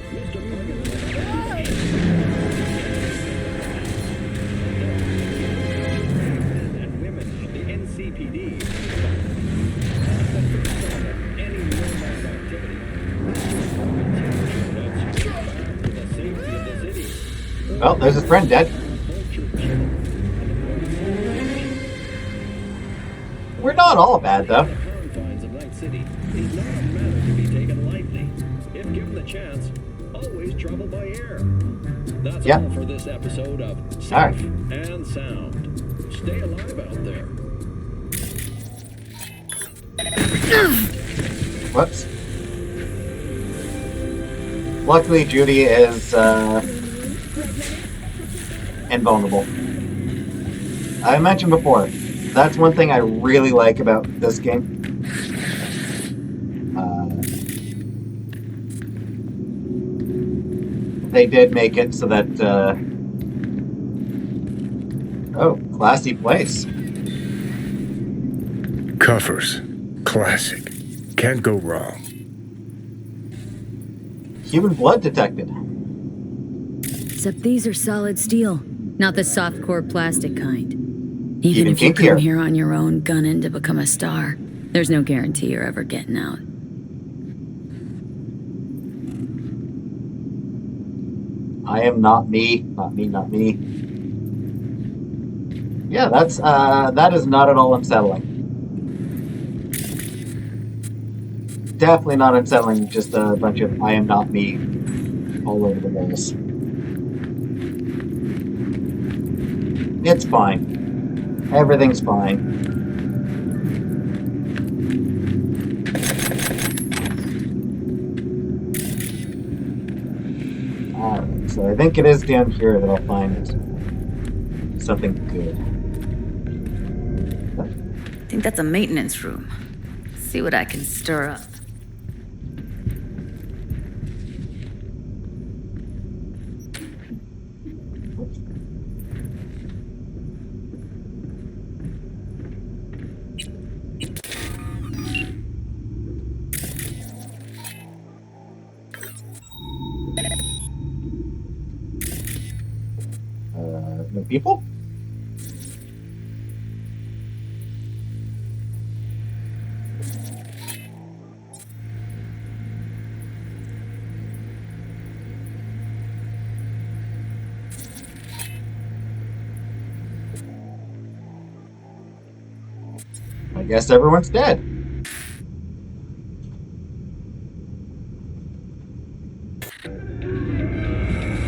and women of the NCPD. Any nomad activity. The safety of the city. Well, there's his friend dead. We're not all bad, though. The confines of Night City is not a matter to be taken lightly. If given the chance, always travel by air. That's all for this episode of Safe and Sound. Stay alive out there. Whoops. Luckily, Judy is invulnerable. I mentioned before, that's one thing I really like about this game. They did make it so that, oh, classy place. Covers. Classic. Can't go wrong. Human blood detected. Except these are solid steel, not the soft-core plastic kind. Even if you kinkier. come here on your own, gunning to become a star, there's no guarantee you're ever getting out. I am not me. Not me, not me. Yeah, that is not at all unsettling. Definitely not unsettling, just a bunch of I am not me all over the walls. It's fine. Everything's fine. Alright, so I think it is down here that I'll find something good. I think that's a maintenance room. See what I can stir up. No people? I guess everyone's dead.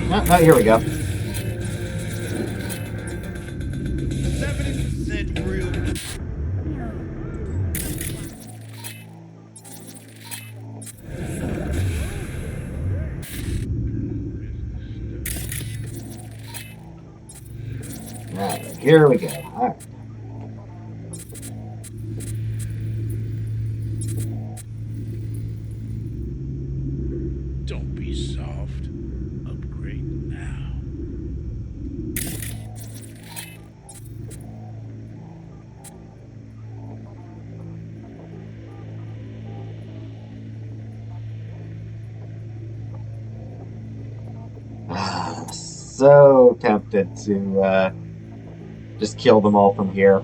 No, here we go. 70% real. Alright, here we go. Alright. Don't be soft. Upgrade now. So tempted to just kill them all from here.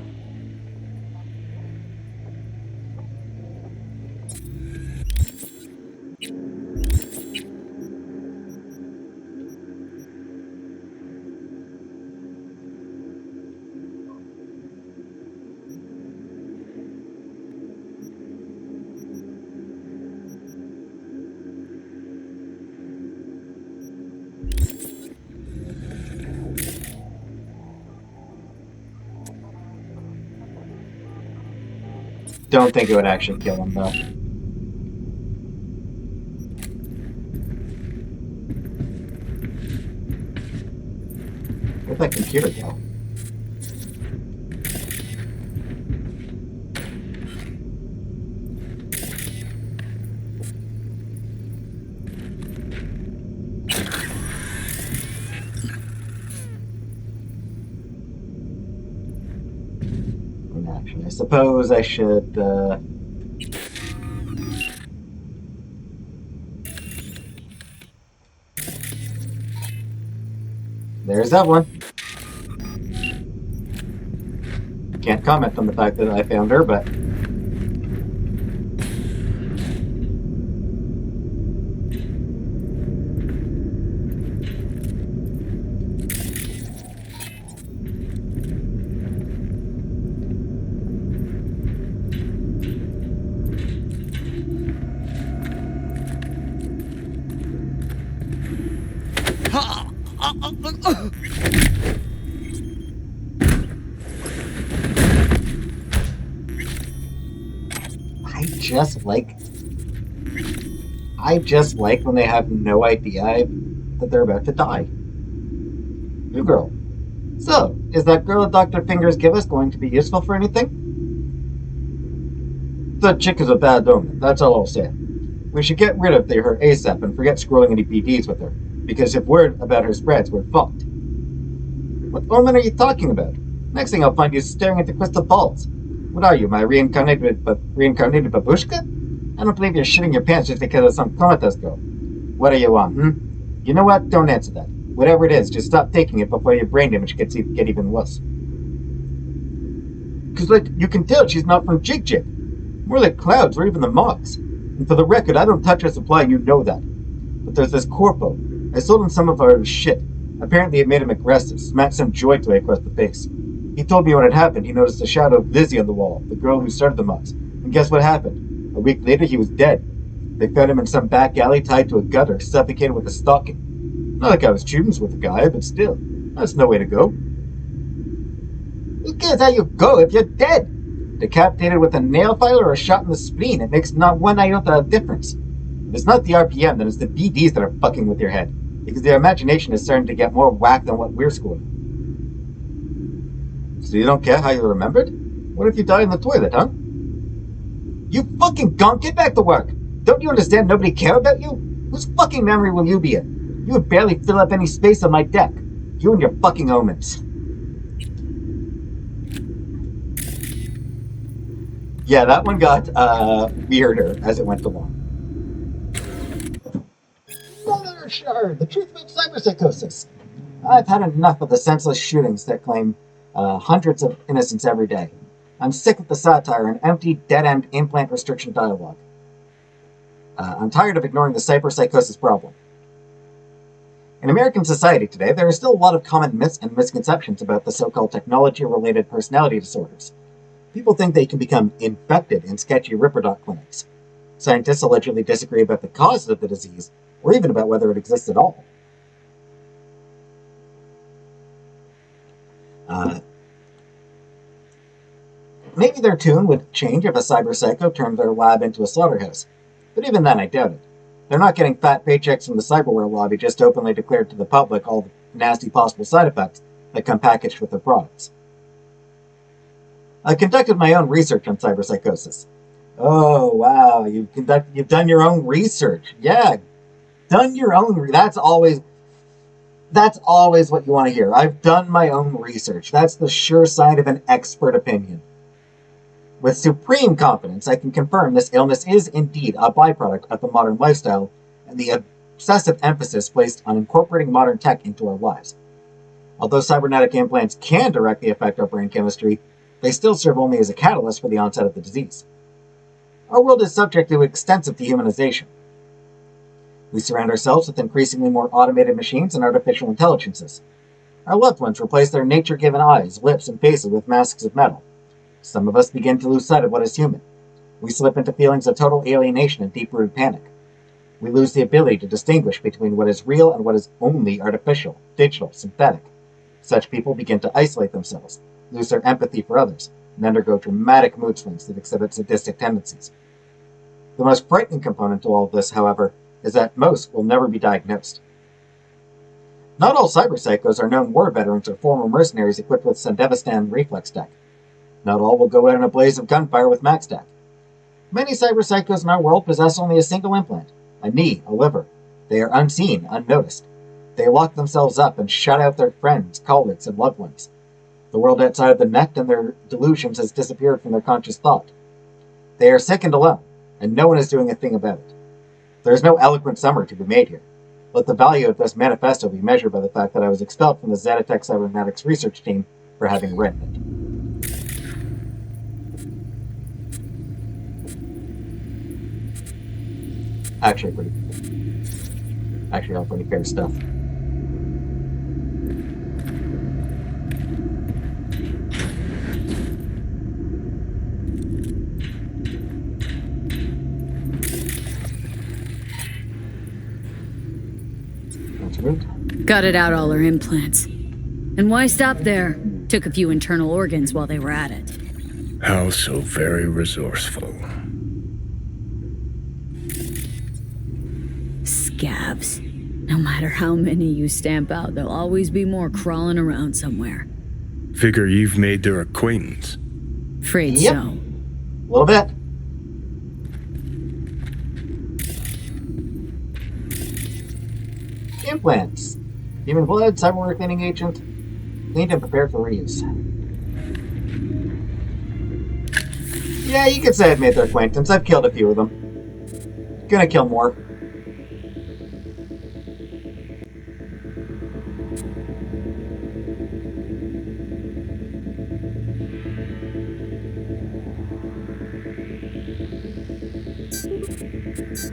Don't think it would actually kill him, though. Where'd that computer go? I suppose I should, There's that one. Can't comment on the fact that I found her, but... I just like when they have no idea that they're about to die. New girl. So, is that girl that Dr. Fingers give us going to be useful for anything? That chick is a bad omen, that's all I'll say. We should get rid of her ASAP and forget scrolling any PDs with her, because if word about her spreads, we're fucked. What omen are you talking about? Next thing I'll find you staring into crystal balls. What are you, my reincarnated babushka? I don't believe you're shitting your pants just because of some comatose girl. What do you want, You know what? Don't answer that. Whatever it is, just stop taking it before your brain damage get even worse. Because, like, you can tell she's not from Jig Jig. More like Clouds or even the Mogs. And for the record, I don't touch her supply, you know that. But there's this Corpo. I sold him some of our shit. Apparently it made him aggressive, smacked some joy toy across the face. He told me when it happened, he noticed the shadow of Lizzie on the wall, the girl who started the Mogs. And guess what happened? A week later, he was dead. They found him in some back alley tied to a gutter, suffocated with a stocking. Not like I was students with the guy, but still, that's no way to go. Who cares how you go if you're dead? Decapitated with a nail file or a shot in the spleen, it makes not one iota of difference. If it's not the RPM, then it's the BDs that are fucking with your head, because their imagination is starting to get more whack than what we're schooling. So you don't care how you remembered? What if you died in the toilet, huh? You fucking gonk, get back to work! Don't you understand nobody care about you? Whose fucking memory will you be in? You would barely fill up any space on my deck. You and your fucking omens. Yeah, that one got weirder as it went along. Mother Shard, the truth about cyberpsychosis. I've had enough of the senseless shootings that claim hundreds of innocents every day. I'm sick of the satire and empty, dead-end implant restriction dialogue. I'm tired of ignoring the cyberpsychosis problem. In American society today, there are still a lot of common myths and misconceptions about the so-called technology-related personality disorders. People think they can become infected in sketchy Ripperdoc clinics. Scientists allegedly disagree about the causes of the disease, or even about whether it exists at all. Maybe their tune would change if a cyberpsycho turned their lab into a slaughterhouse. But even then, I doubt it. They're not getting fat paychecks from the cyberware lobby just openly declared to the public all the nasty possible side effects that come packaged with their products. I conducted my own research on cyberpsychosis. Oh, wow, you've done your own research. Yeah, done your own. That's always what you want to hear. I've done my own research. That's the sure sign of an expert opinion. With supreme confidence, I can confirm this illness is indeed a byproduct of the modern lifestyle and the obsessive emphasis placed on incorporating modern tech into our lives. Although cybernetic implants can directly affect our brain chemistry, they still serve only as a catalyst for the onset of the disease. Our world is subject to extensive dehumanization. We surround ourselves with increasingly more automated machines and artificial intelligences. Our loved ones replace their nature-given eyes, lips, and faces with masks of metal. Some of us begin to lose sight of what is human. We slip into feelings of total alienation and deep-rooted panic. We lose the ability to distinguish between what is real and what is only artificial, digital, synthetic. Such people begin to isolate themselves, lose their empathy for others, and undergo dramatic mood swings that exhibit sadistic tendencies. The most frightening component to all of this, however, is that most will never be diagnosed. Not all cyberpsychos are known war veterans or former mercenaries equipped with Sandevistan reflex tech. Not all will go out in a blaze of gunfire with MaxTech. Many cyberpsychos in our world possess only a single implant, a knee, a liver. They are unseen, unnoticed. They lock themselves up and shut out their friends, colleagues, and loved ones. The world outside of the net and their delusions has disappeared from their conscious thought. They are sick and alone, and no one is doing a thing about it. There is no eloquent summary to be made here. Let the value of this manifesto be measured by the fact that I was expelled from the Zetatech Cybernetics research team for having written it. Actually, all pretty fair stuff. That's good. Gutted out all her implants. And why stop there? Took a few internal organs while they were at it. How so very resourceful. Scavs. No matter how many you stamp out, there'll always be more crawling around somewhere. Figure you've made their acquaintance. Afraid Yep. so. A little bit. Implants. Human blood, cyberware cleaning agent. Cleaned and prepared for reuse. Yeah, you could say I've made their acquaintance. I've killed a few of them. Gonna kill more.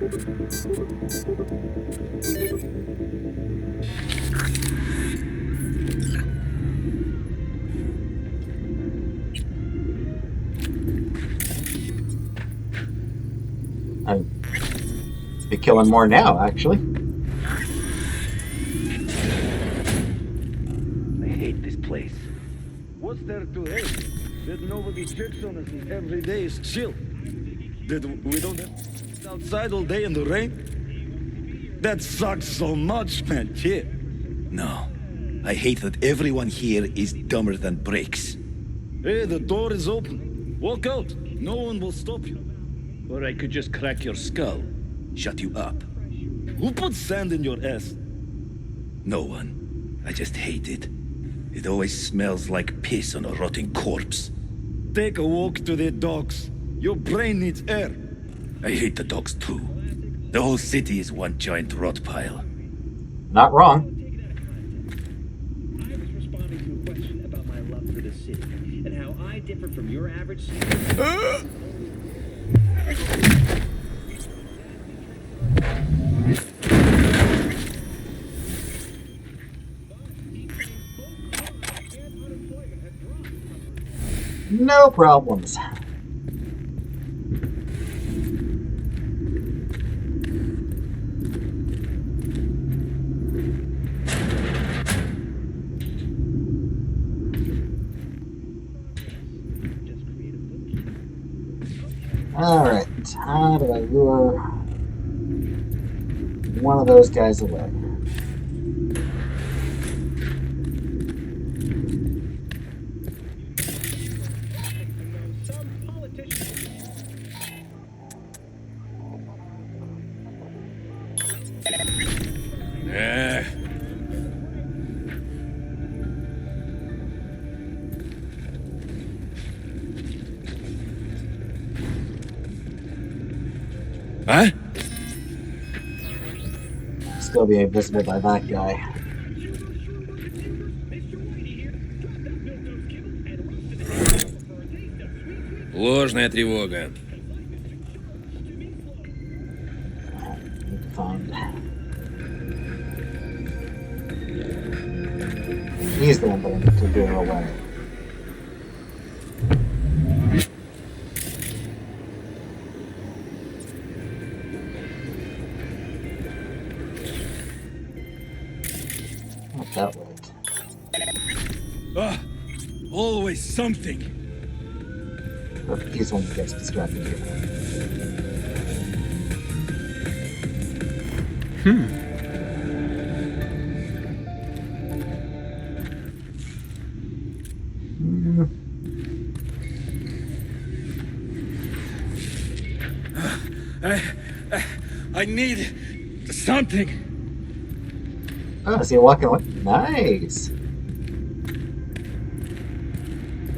I'd be killing more now, actually. I hate this place. What's there to hate? That nobody checks on us and every day is chill. That we don't have outside all day in the rain? That sucks so much, man. Yeah. No. I hate that everyone here is dumber than bricks. Hey, the door is open. Walk out. No one will stop you. Or I could just crack your skull. Shut you up. Who put sand in your ass? No one. I just hate it. It always smells like piss on a rotting corpse. Take a walk to the docks. Your brain needs air. I hate the dogs too. The whole city is one giant rot pile. Not wrong. I was responding to a question about my love for the city and how I differ from your average. No problems. Alright, how do I lure one of those guys away? Huh? Still being visited by that guy. Ложная тревога. He's the one that I need to lure away. Not that way. Always something. He's the one that gets distracted here. I need something. Oh, is he walking away? Nice.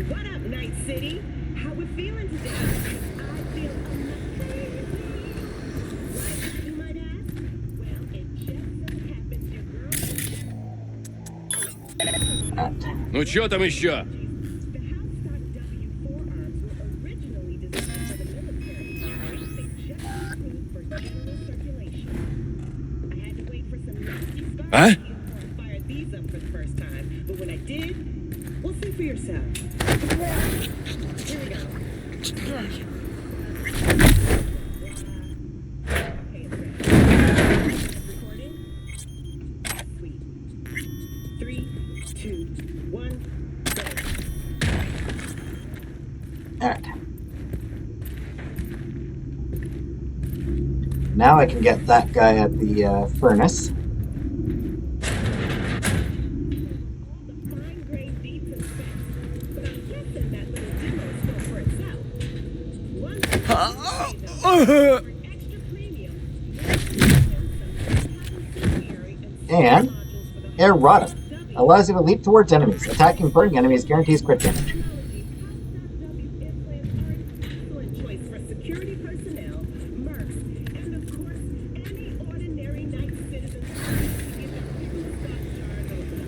What up, Night City? How we feeling today? I feel amazing. Why, you might ask? Well, it just so happens your girl... Ну чё там еще? The house stock W4 arms were originally designed for the military. They just approved for general circulation. I had to wait for some nasty stars Huh? to fire these up for the first time, but when I did, we'll see for yourself. Here we go. Okay, recording. Sweet. 3, 2, 1, go. Alright. Now I can get that guy at the furnace. Fine grained beats and specs, but I'm guessing that little demo spoke for itself. One extra premium. And Errata allows you to leap towards enemies. Attacking burning enemies guarantees crit damage. Excellent choice for security personnel, mercs, and of course, any ordinary night citizens to get their true stock jars open.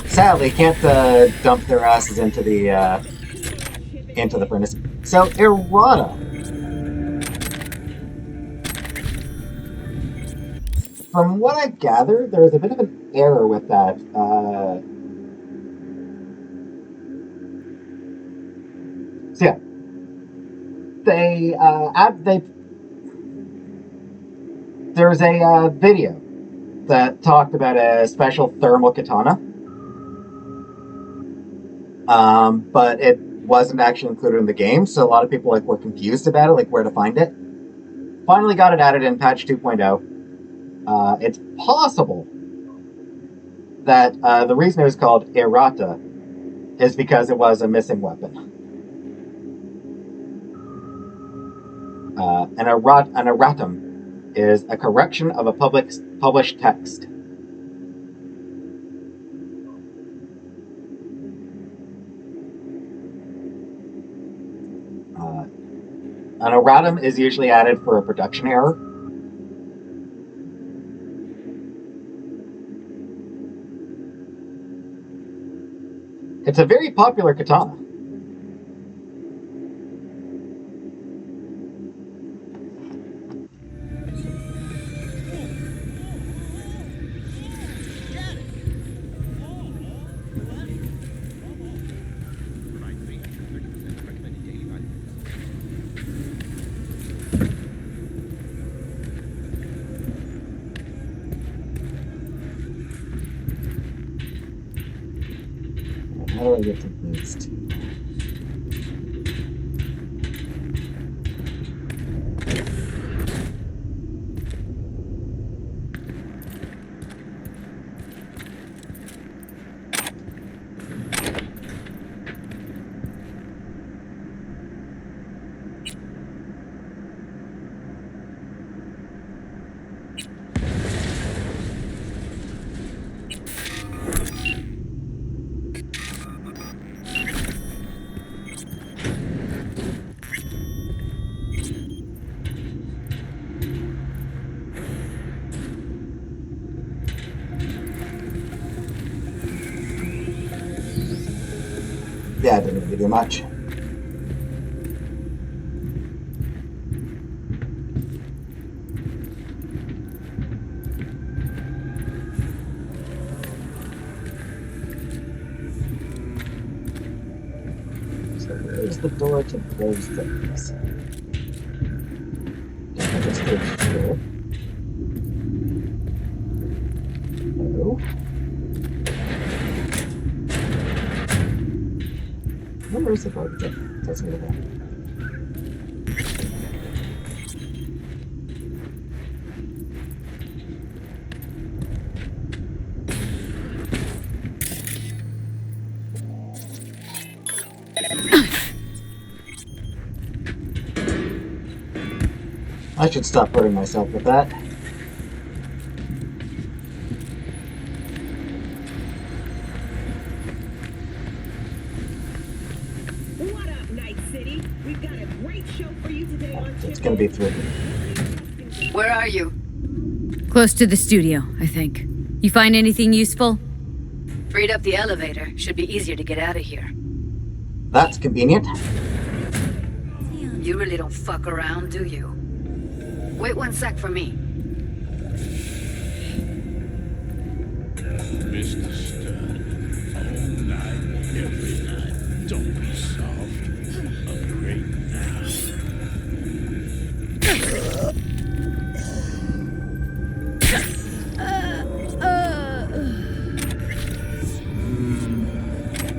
Sadly, can't dump their asses into the into the furnace. So, errata. From what I gathered, there was a bit of an error with that. So yeah, there's a video that talked about a special thermal katana, but it wasn't actually included in the game, so a lot of people were confused about it, like where to find it. Finally got it added in patch 2.0. It's possible that the reason it was called errata is because it was a missing weapon. An erratum is a correction of a published text. An erratum is usually added for a production error. It's a very popular katana. How do I get to this? Yeah, it didn't really do much. So where's the door to those things? I just did here. Hello? Where's the door that takes me to that? I should stop hurting myself with that. What up, Night City? We've got a great show for you today on It's gonna be through. Where are you? Close to the studio, I think. You find anything useful? Freed up the elevator. Should be easier to get out of here. That's convenient. You really don't fuck around, do you? Wait 1 sec for me. Mr. Stern, all night, every night. Don't be soft. Upgrade now.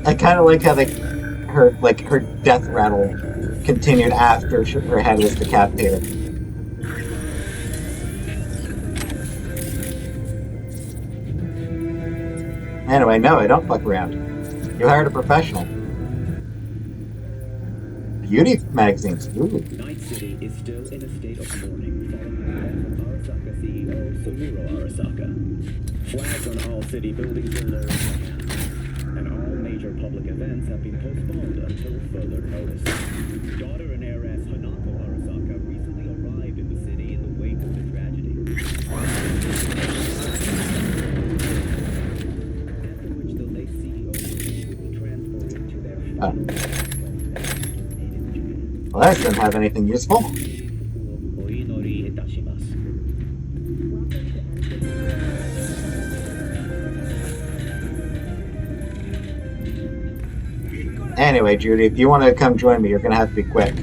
I kind of like how her death rattle continued after her head was decapitated. Anyway, no, I don't fuck around. You hired a professional. Beauty magazines. Ooh. Night City is still in a state of mourning following the death of Arasaka CEO Sumiro Arasaka. Flags on all city buildings are lowered, and all major public events have been postponed until further notice. Daughter and heiress Hanako Arasaka recently arrived in the city in the wake of the tragedy. After which the late CEO would be transported to their Well, I didn't have anything useful. Anyway, Judy, if you want to come join me, you're going to have to be quick.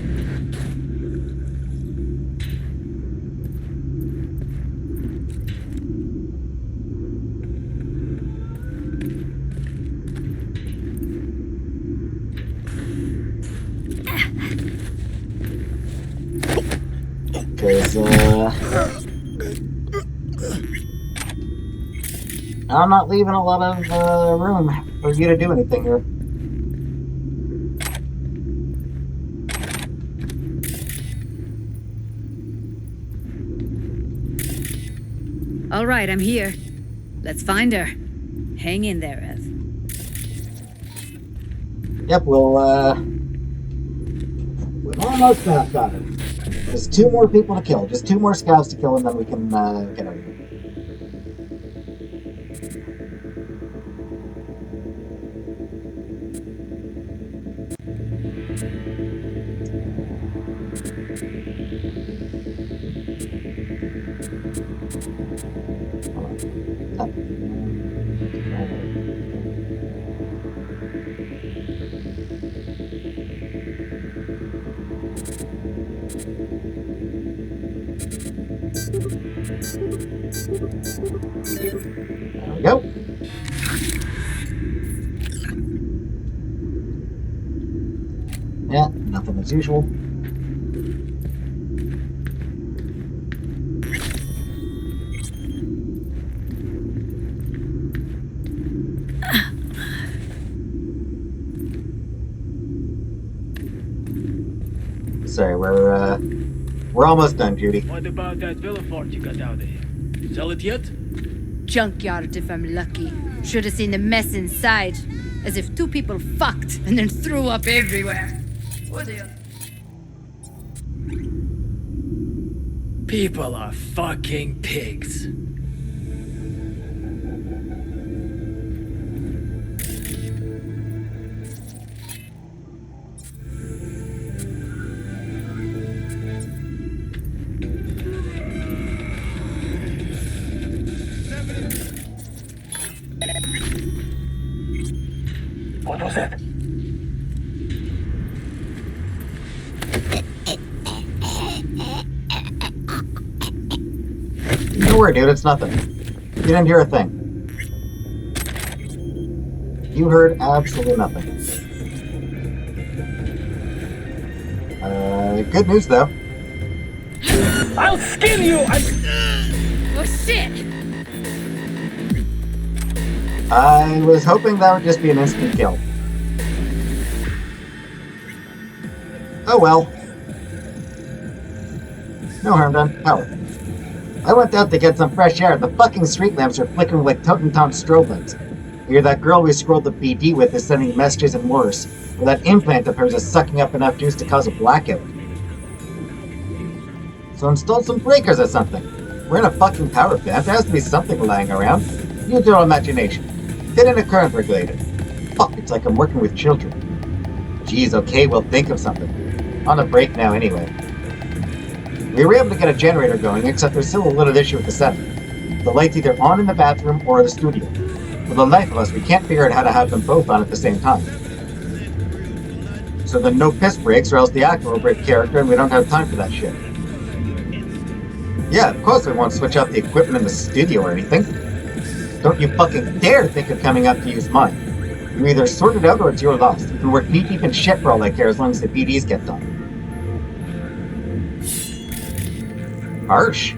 Because, I'm not leaving a lot of room for you to do anything here. All right, I'm here. Let's find her. Hang in there, Ev. Yep, we're almost got it. Just 2 more people to kill. Just 2 more scouts to kill, and then we can get out of here. There we go. Yeah, nothing as usual. Sorry, we're almost done, Judy. What about that villa fort you got out there? Sell it yet? Junkyard if I'm lucky. Should have seen the mess inside. As if 2 people fucked and then threw up everywhere. What the... People are fucking pigs. What was that? Don't worry, dude, it's nothing. You didn't hear a thing. You heard absolutely nothing. Good news, though. I'll skin you! Oh, shit! I was hoping that would just be an instant kill. Oh well. No harm done. Power. I went out to get some fresh air. The fucking street lamps are flickering like Totem Tom strobe lamps. Here, that girl we scrolled the BD with is sending messages and worse. Or that implant of hers is sucking up enough juice to cause a blackout. So install some breakers or something. We're in a fucking power plant. There has to be something lying around. Use your imagination. Fit in a current regulator. Fuck, it's like I'm working with children. Geez, okay, we'll think of something. On a break now anyway. We were able to get a generator going, except there's still a little issue with the setup. The light's either on in the bathroom or the studio. For the life of us, we can't figure out how to have them both on at the same time. So then no piss breaks or else the actor will break character and we don't have time for that shit. Yeah, of course we won't switch out the equipment in the studio or anything. Don't you fucking dare think of coming up to use mine. You either sort it out or it's your loss. You can work knee-deep in shit for all I care as long as the PDs get done. Harsh.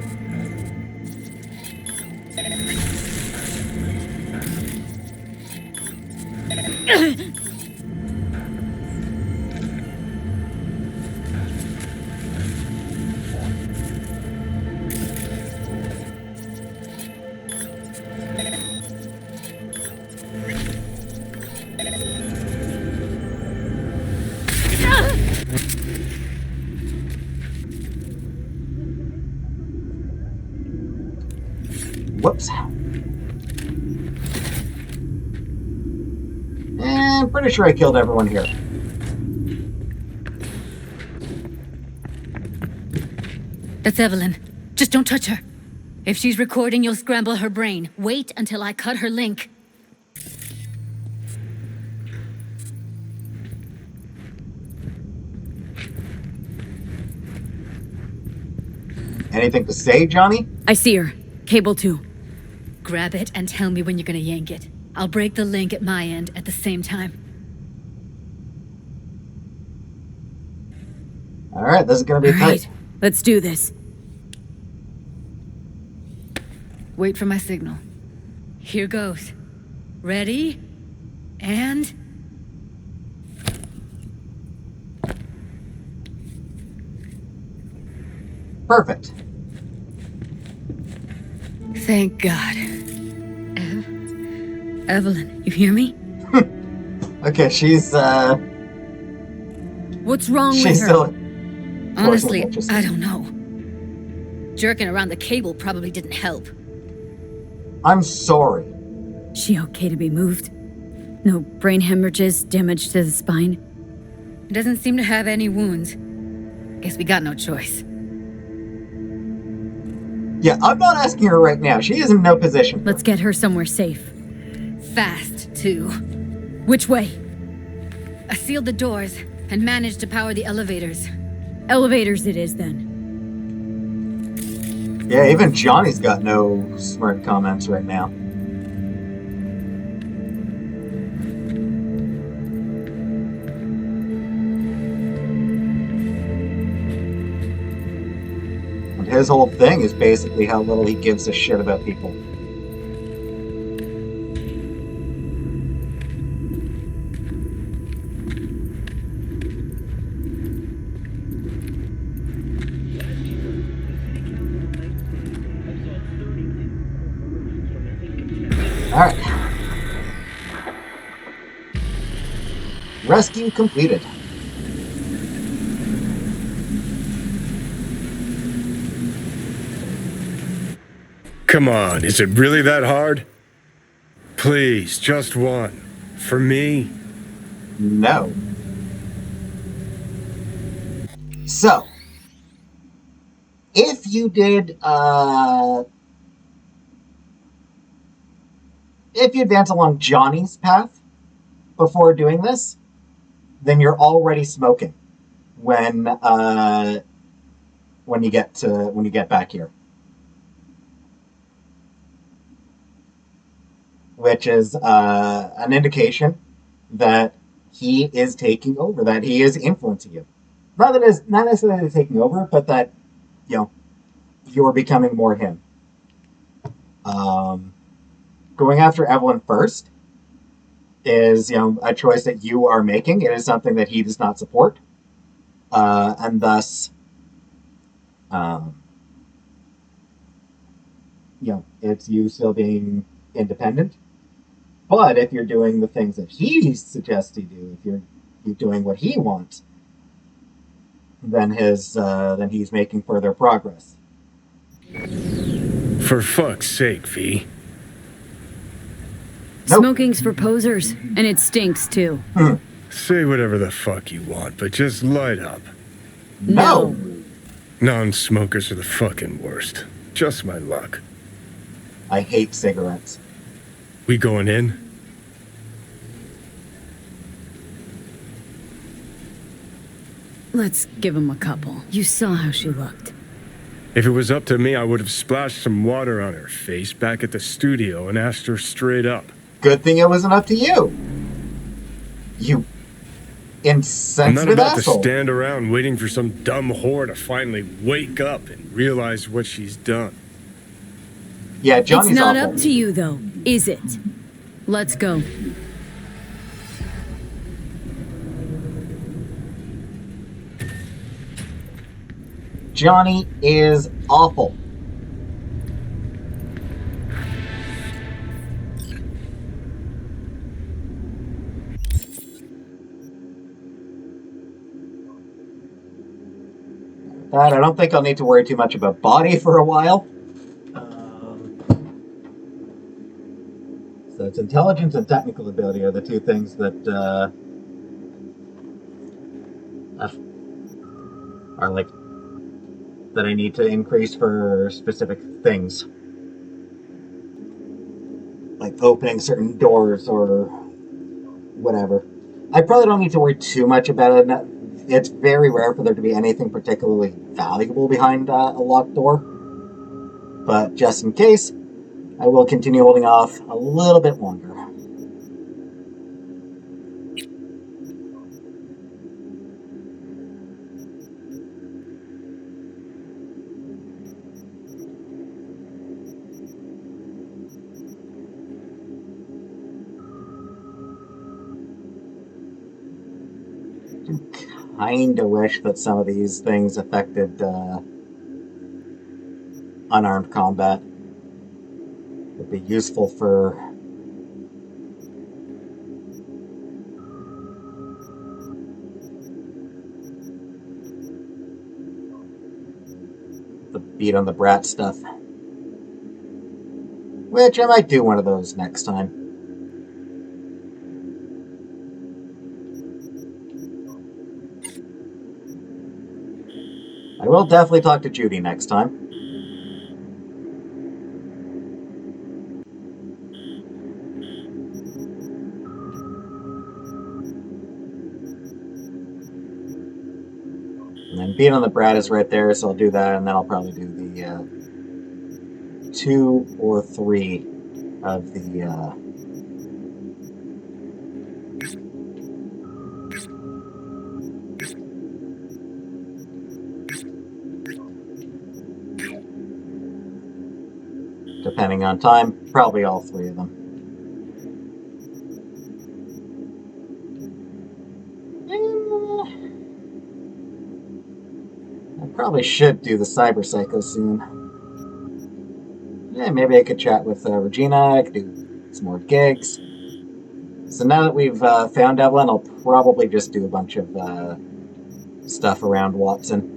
Whoops. I'm pretty sure I killed everyone here. That's Evelyn. Just don't touch her. If she's recording, you'll scramble her brain. Wait until I cut her link. Anything to say, Johnny? I see her. Cable 2. Grab it and tell me when you're gonna yank it. I'll break the link at my end at the same time. Alright, this is gonna be tight. Right, let's do this. Wait for my signal. Here goes. Ready? And... Perfect. Thank God. Evelyn, you hear me? Okay, she's, What's wrong with she's her? still... Honestly, I don't know. Jerking around the cable probably didn't help. I'm sorry. She okay to be moved? No brain hemorrhages, damage to the spine? Doesn't seem to have any wounds. Guess we got no choice. Yeah, I'm not asking her right now. She is in no position. Let's get her somewhere safe. Fast, too. Which way? I sealed the doors and managed to power the elevators. Elevators it is, then. Yeah, even Johnny's got no smart comments right now. And his whole thing is basically how little he gives a shit about people. Alright. Rescue completed. Come on, is it really that hard? Please, just one. For me? No. So, if you did, if you advance along Johnny's path before doing this, then you're already smoking when you get back here, which is an indication that he is taking over, that he is influencing you. Not necessarily taking over, but that you're becoming more him. Going after Evelyn first is, a choice that you are making. It is something that he does not support. And thus, it's you still being independent. But if you're doing the things that he suggests you do, if you're doing what he wants, then he's making further progress. For fuck's sake, V. Nope. Smoking's for posers, and it stinks, too. Say whatever the fuck you want, but just light up. No! Non-smokers are the fucking worst. Just my luck. I hate cigarettes. We going in? Let's give him a couple. You saw how she looked. If it was up to me, I would have splashed some water on her face back at the studio and asked her straight up. Good thing it wasn't up to you. You insensitive I'm not about asshole. to stand around waiting for some dumb whore to finally wake up and realize what she's done. Yeah, Johnny's It's not awful. up to you, though, is it? Let's go. Johnny is awful. I don't think I'll need to worry too much about body for a while. So it's intelligence and technical ability are the two things that are like that I need to increase for specific things. Like opening certain doors or whatever. I probably don't need to worry too much about it. It's very rare for there to be anything particularly valuable behind a locked door. But just in case, I will continue holding off a little bit longer. I kind of wish that some of these things affected unarmed combat. Would be useful for the beat on the brat stuff. Which I might do one of those next time. I will definitely talk to Judy next time. And then being on the brat is right there, so I'll do that, and then I'll probably do the 2 or 3 of the depending on time, probably all 3 of them. I probably should do the Cyber Psycho soon. Yeah, maybe I could chat with Regina, I could do some more gigs. So now that we've found Evelyn, I'll probably just do a bunch of stuff around Watson.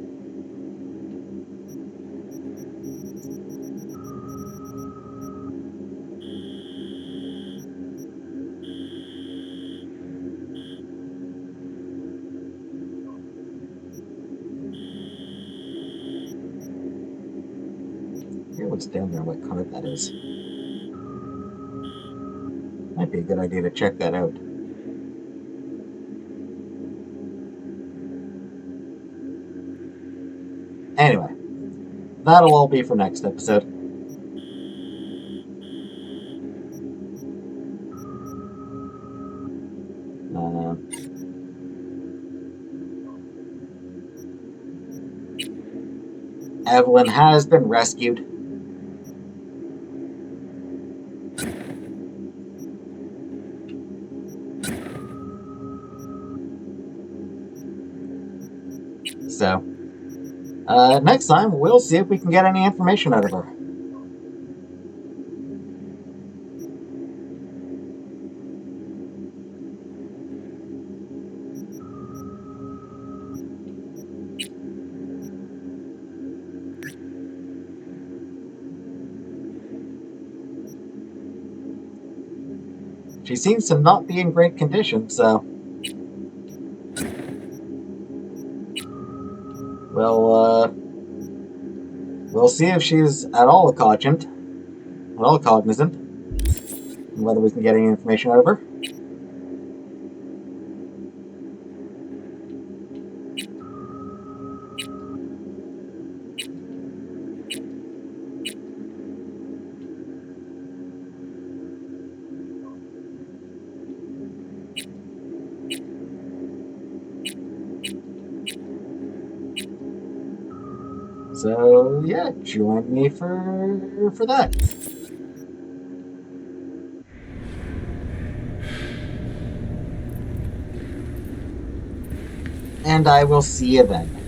What's down there, what card that is. Might be a good idea to check that out. Anyway, that'll all be for next episode. Evelyn has been rescued. So, next time, we'll see if we can get any information out of her. She seems to not be in great condition, so we'll see if she's at all cognizant, and whether we can get any information out of her. So yeah, join me for that. And I will see you then.